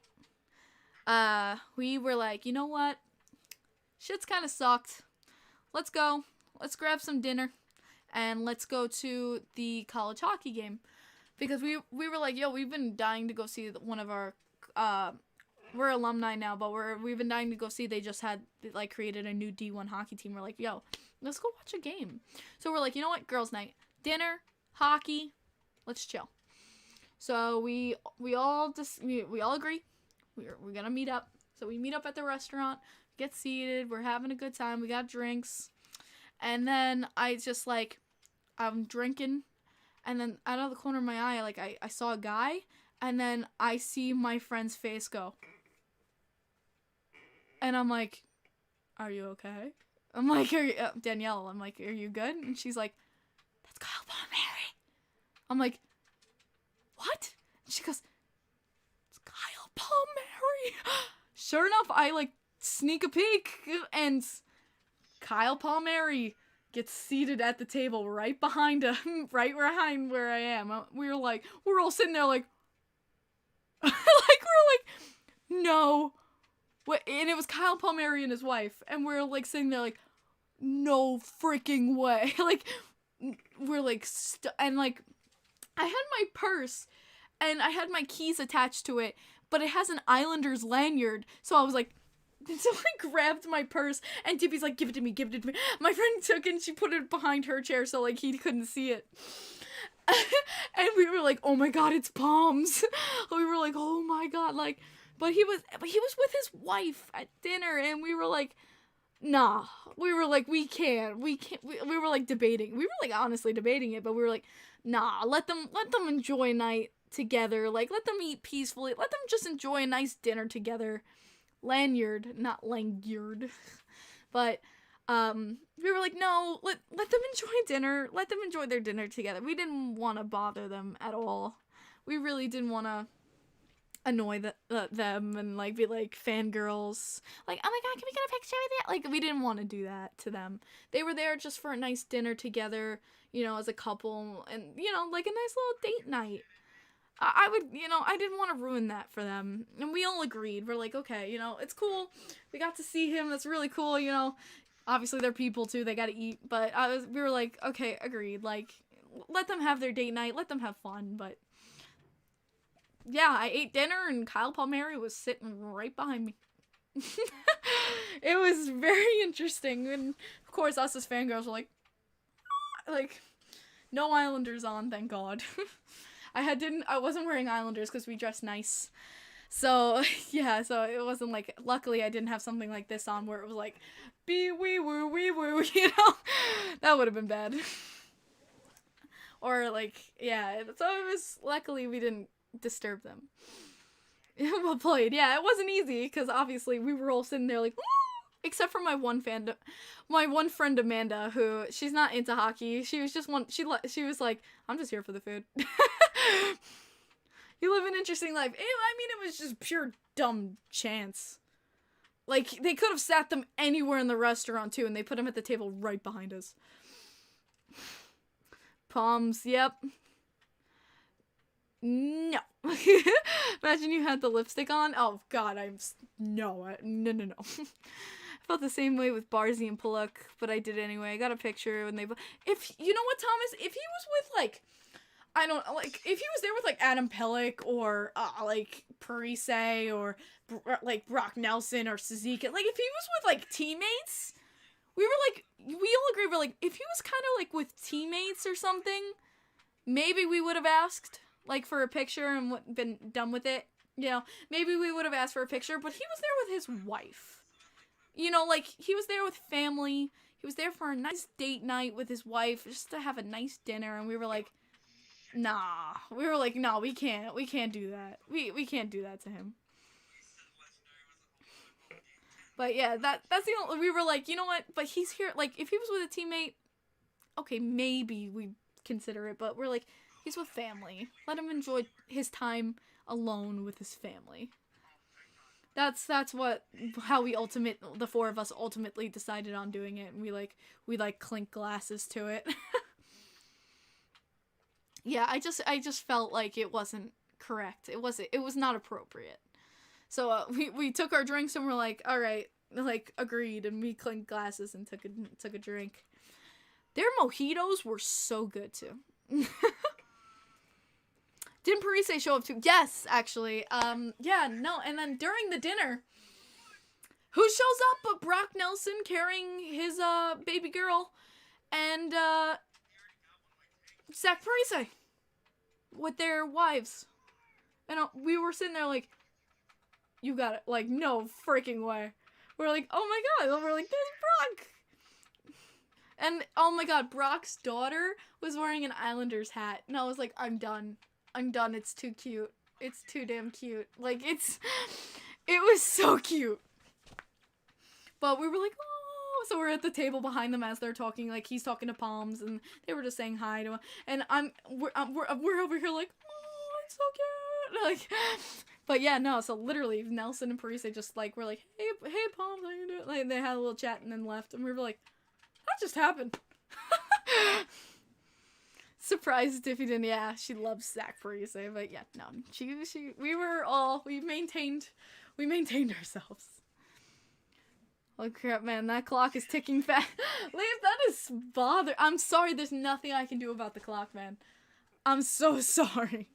We were like, you know what? Shit's kind of sucked. Let's go. Let's grab some dinner. And let's go to the college hockey game. Because we were like, yo, we've been dying to go see one of our, we're alumni now, but we've been dying to go see, they just had, like, created a new D1 hockey team. We're like, yo, let's go watch a game. So we're like, you know what, girls' night, dinner, hockey, let's chill. So we all agree, we're gonna meet up. So we meet up at the restaurant, get seated, we're having a good time, we got drinks, and then I'm drinking. And then out of the corner of my eye, like, I saw a guy, and then I see my friend's face go. And I'm like, are you okay? I'm like, Danielle, I'm like, are you good? And she's like, that's Kyle Palmieri. I'm like, what? And she goes, it's Kyle Palmieri. Sure enough, I, like, sneak a peek, and Kyle Palmieri gets seated at the table right behind him, right behind where I am. We're all sitting there like, like, we're like, no. What? And it was Kyle Palmieri and his wife, and we're like sitting there like, no freaking way. Like, we're like, and like, I had my purse, and I had my keys attached to it, but it has an Islanders lanyard, so I was like, so I grabbed my purse, and Dippy's like, give it to me. My friend took it, and she put it behind her chair so, like, he couldn't see it. And we were like, oh my god, it's Palms. We were like, oh my god, like, but he was with his wife at dinner, and we were like, nah. We were like, we can't. We were like debating. We were like honestly debating it, but we were like, nah, let them enjoy a night together. Like, let them eat peacefully. Let them just enjoy a nice dinner together. Lanyard, not langyard. But we were like, no, let them enjoy dinner. Let them enjoy their dinner together. We didn't want to bother them at all. We really didn't want to. annoy them and like be like fangirls. Like, oh my god, can we get a picture with you? Like, we didn't want to do that to them. They were there just for a nice dinner together, you know, as a couple, and you know, like a nice little date night. I would, you know, I didn't want to ruin that for them. And we all agreed. We're like, okay, you know, it's cool. We got to see him. That's really cool, you know. Obviously, they're people, too. They got to eat. But we were like, okay, agreed. Like, let them have their date night. Let them have fun. But, yeah, I ate dinner, and Kyle Palmieri was sitting right behind me. It was very interesting. And, of course, us as fangirls were like, no Islanders on, thank God. I wasn't wearing Islanders because we dressed nice. So, yeah, so it wasn't like, luckily I didn't have something like this on where it was like, wee woo, you know? That would have been bad. Or like, yeah, so it was, luckily we didn't disturb them. Well played. Yeah, it wasn't easy because obviously we were all sitting there like, woo! Except for my one friend Amanda, who she's not into hockey. She was just she was like, I'm just here for the food. You live an interesting life. I mean, it was just pure dumb chance. Like, they could have sat them anywhere in the restaurant too, and they put them at the table right behind us. Palms, yep. No. Imagine you had the lipstick on. Oh God, no. I felt the same way with Barzy and Puluk, but I did anyway. I got a picture when if you know what, Thomas, if he was with like, I don't like, if he was there with like Adam Pellick or like Parise or like Brock Nelson or Suzuki, like if he was with like teammates, we all agreed, we're like, if he was kind of like with teammates or something, maybe we would have asked like for a picture and been done with it. You know, maybe we would have asked for a picture, but he was there with his wife. You know, like, he was there with family. He was there for a nice date night with his wife, just to have a nice dinner, and we were like, nah. We were like, no, we can't do that. We can't do that to him. But yeah, that's the only, we were like, you know what, but he's here, like, if he was with a teammate, okay, maybe we consider it, but we're like, he's with family. Let him enjoy his time alone with his family. That's how the four of us ultimately decided on doing it, and we clink glasses to it. Yeah, I just felt like it wasn't correct. It was not appropriate. So we took our drinks and we're like, all right, like, agreed, and we clinked glasses and took a drink. Their mojitos were so good too. Didn't Parise show up too? Yes, actually. Yeah, no, and then during the dinner, who shows up but Brock Nelson carrying his, baby girl, and, Zach Parise with their wives. And we were sitting there like, you got it. Like, no freaking way. We're like, oh my god. And we're like, there's Brock. And, oh my god, Brock's daughter was wearing an Islanders hat. And I was like, I'm done. It's too cute. It's too damn cute. Like, it was so cute. But we were like, oh, so we're at the table behind them as they're talking, like, he's talking to Palms, and they were just saying hi to him, and we're over here like, oh, it's so cute, like, but yeah, no, so literally, Nelson and Parise just, like, were like, hey, Palms, how you doing? Like, they had a little chat and then left, and we were like, that just happened. Surprised if you didn't. Yeah, she loves Zach Parise, but yeah, no, we maintained ourselves. Oh crap, man, that clock is ticking fast. Leave, that is I'm sorry, there's nothing I can do about the clock, man. I'm so sorry.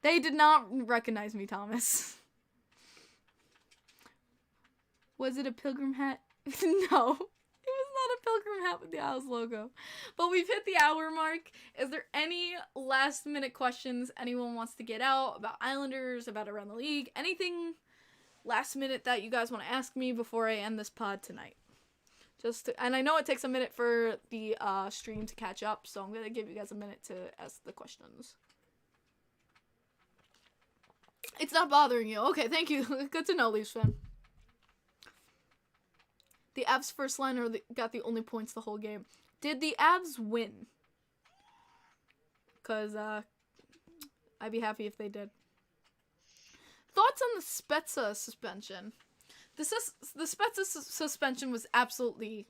They did not recognize me, Thomas. Was it a pilgrim hat? No. It was not a pilgrim hat with the Isles logo. But we've hit the hour mark. Is there any last minute questions anyone wants to get out about Islanders, about around the league, anything last minute that you guys want to ask me before I end this pod tonight? And I know it takes a minute for the stream to catch up, so I'm going to give you guys a minute to ask the questions. It's not bothering you. Okay, thank you. Good to know, Leafs fan. The Avs first liner got the only points the whole game. Did the Avs win? Because I'd be happy if they did. thoughts on the Spezza suspension? The Spezza suspension was absolutely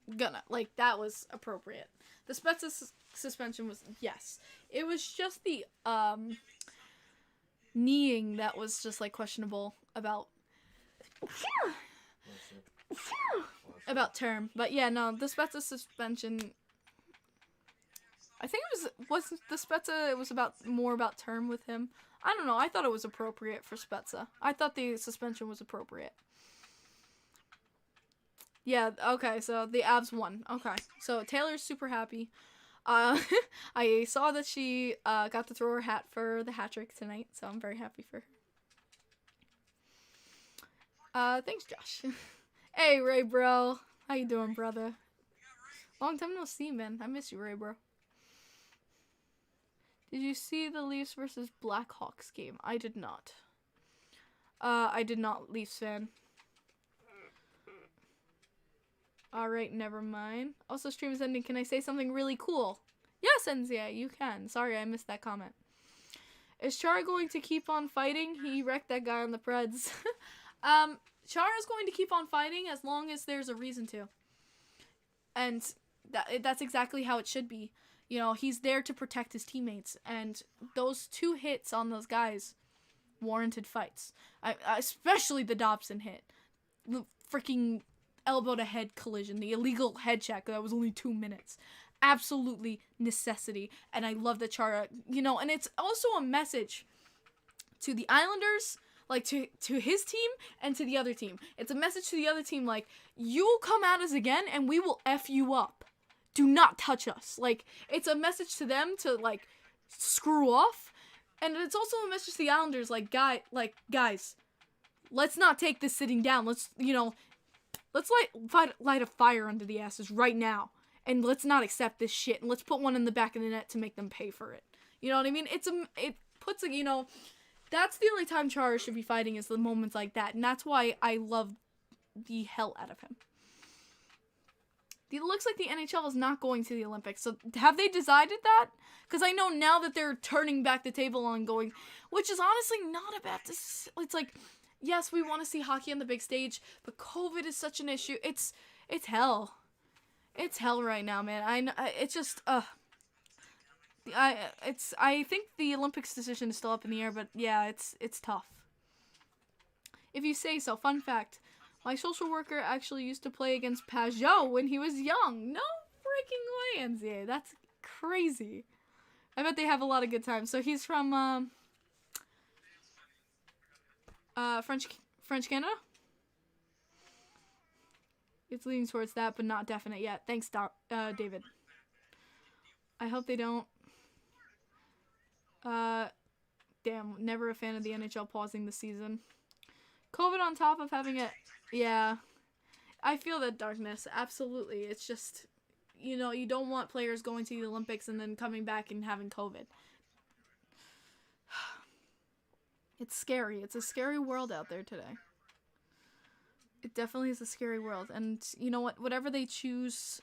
that was appropriate. The Spezza suspension was, yes. It was just the kneeing that was just like questionable about term. But yeah, no, the Spezza suspension, I think it was the Spezza, it was more about term with him. I don't know, I thought it was appropriate for Spezza. I thought the suspension was appropriate. Yeah, okay, so the Avs won. Okay, so Taylor's super happy. I saw that she got to throw her hat for the hat trick tonight, so I'm very happy for her. Thanks, Josh. Hey, Ray, bro. How you doing, brother? Long time no see, man. I miss you, Ray, bro. Did you see the Leafs versus Blackhawks game? I did not. I did not, Leafs fan. Alright, never mind. Also, stream is ending. Can I say something really cool? Yes, NZA, you can. Sorry, I missed that comment. Is Chara going to keep on fighting? He wrecked that guy on the Preds. Chara's going to keep on fighting as long as there's a reason to. And that's exactly how it should be. You know, he's there to protect his teammates. And those 2 hits on those guys warranted fights. Especially the Dobson hit. The freaking elbow to head collision, the illegal head check that was only 2 minutes. Absolutely necessity. And I love that Chara, you know, and it's also a message to the Islanders, like to his team and to the other team. It's a message to the other team, like, you will come at us again and we will F you up. Do not touch us. Like, it's a message to them to, like, screw off. And it's also a message to the Islanders, like, guys, let's not take this sitting down. Let's, you know, let's light a fire under the asses right now. And let's not accept this shit. And let's put one in the back of the net to make them pay for it. You know what I mean? It puts a, you know, that's the only time Chara should be fighting, is the moments like that. And that's why I love the hell out of him. It looks like the NHL is not going to the Olympics. So have they decided that? Because I know now that they're turning back the table on going, which is honestly not a bad decision. It's like, yes, we want to see hockey on the big stage, but COVID is such an issue. It's hell. It's hell right now, man. It's just, I think the Olympics decision is still up in the air, but yeah, it's tough. If you say so. Fun fact, my social worker actually used to play against Pageau when he was young. No freaking way, NZA. That's crazy. I bet they have a lot of good times. So he's from, French Canada? It's leaning towards that, but not definite yet. Thanks, David. I hope they don't. Damn, never a fan of the NHL pausing the season. COVID on top of having it. Yeah. I feel that darkness. Absolutely. It's just, you know, you don't want players going to the Olympics and then coming back and having COVID. It's scary. It's a scary world out there today. It definitely is a scary world. And you know what? Whatever they choose,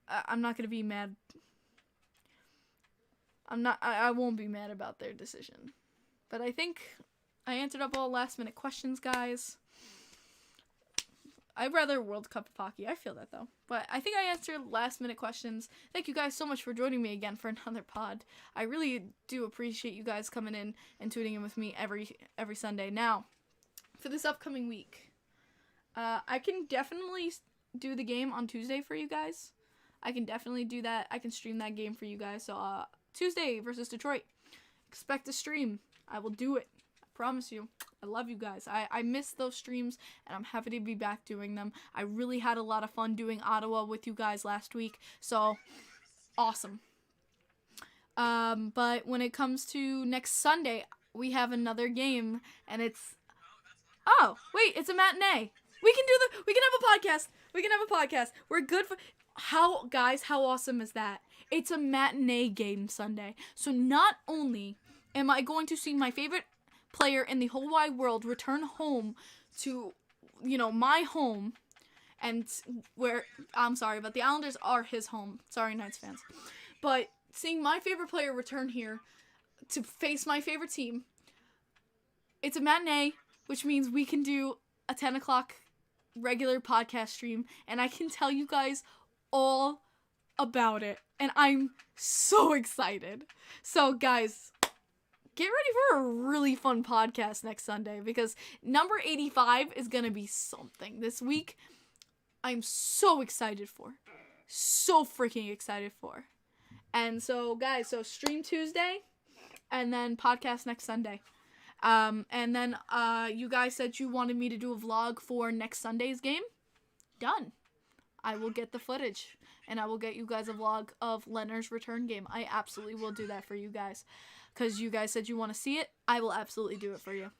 I'm not going to be mad. I won't be mad about their decision. But I think I answered up all last minute questions, guys. I'd rather World Cup of Hockey. I feel that, though. But I think I answered last minute questions. Thank you guys so much for joining me again for another pod. I really do appreciate you guys coming in and tuning in with me every Sunday. Now, for this upcoming week, I can definitely do the game on Tuesday for you guys. I can definitely do that. I can stream that game for you guys. So, Tuesday versus Detroit. Expect a stream. I will do it. I promise you. I love you guys. I miss those streams, and I'm happy to be back doing them. I really had a lot of fun doing Ottawa with you guys last week. So, awesome. But when it comes to next Sunday, we have another game, and it's... Oh, wait, it's a matinee. We can have a podcast. We can have a podcast. We're good for... How awesome is that? It's a matinee game Sunday. So not only am I going to see my favorite player in the whole wide world return home to, you know, my home, and where, I'm sorry, but the Islanders are his home. Sorry, Knights fans. But seeing my favorite player return here to face my favorite team, it's a matinee, which means we can do a 10 o'clock regular podcast stream, and I can tell you guys all about it, and I'm so excited. So guys, get ready for a really fun podcast next Sunday, because number 85 is gonna be something this week. I'm so excited for. So freaking excited for. And so guys, so stream Tuesday and then podcast next Sunday. And then you guys said you wanted me to do a vlog for next Sunday's game. Done. I will get the footage and I will get you guys a vlog of Leonard's return game. I absolutely will do that for you guys, because you guys said you want to see it. I will absolutely do it for you.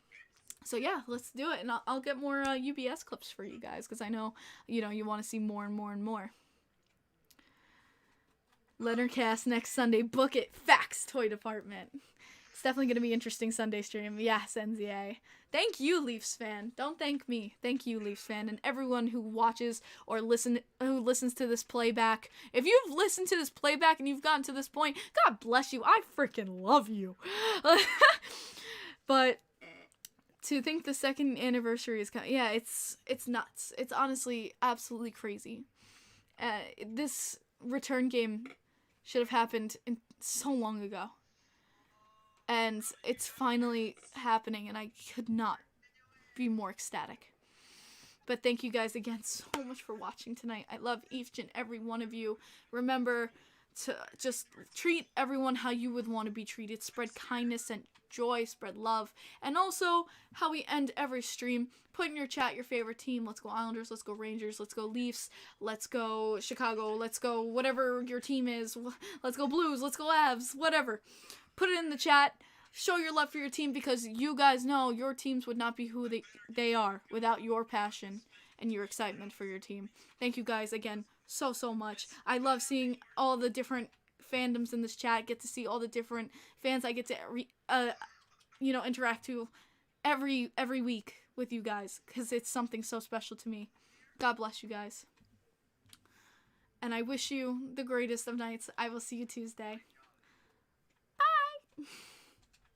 So yeah, let's do it, and I'll get more UBS clips for you guys, because I know, you want to see more and more and more. Leonard cast next Sunday. Book it. Facts, toy department. It's definitely going to be interesting Sunday stream. Yes, NZA. Thank you, Leafs fan. Don't thank me. Thank you, Leafs fan, and everyone who watches or who listens to this playback. If you've listened to this playback and you've gotten to this point, God bless you. I freaking love you. But to think the second anniversary is coming, yeah, it's nuts. It's honestly absolutely crazy. This return game should have happened so long ago. And it's finally happening, and I could not be more ecstatic. But thank you guys again so much for watching tonight. I love each and every one of you. Remember to just treat everyone how you would want to be treated. Spread kindness and joy, spread love. And also, how we end every stream, put in your chat your favorite team. Let's go Islanders, let's go Rangers, let's go Leafs, let's go Chicago, let's go whatever your team is. Let's go Blues, let's go Avs, whatever. Put it in the chat. Show your love for your team, because you guys know your teams would not be who they are without your passion and your excitement for your team. Thank you guys again so much. I love seeing all the different fandoms in this chat. Get to see all the different fans I get to interact to every week with you guys, because it's something so special to me. God bless you guys. And I wish you the greatest of nights. I will see you Tuesday. Bye.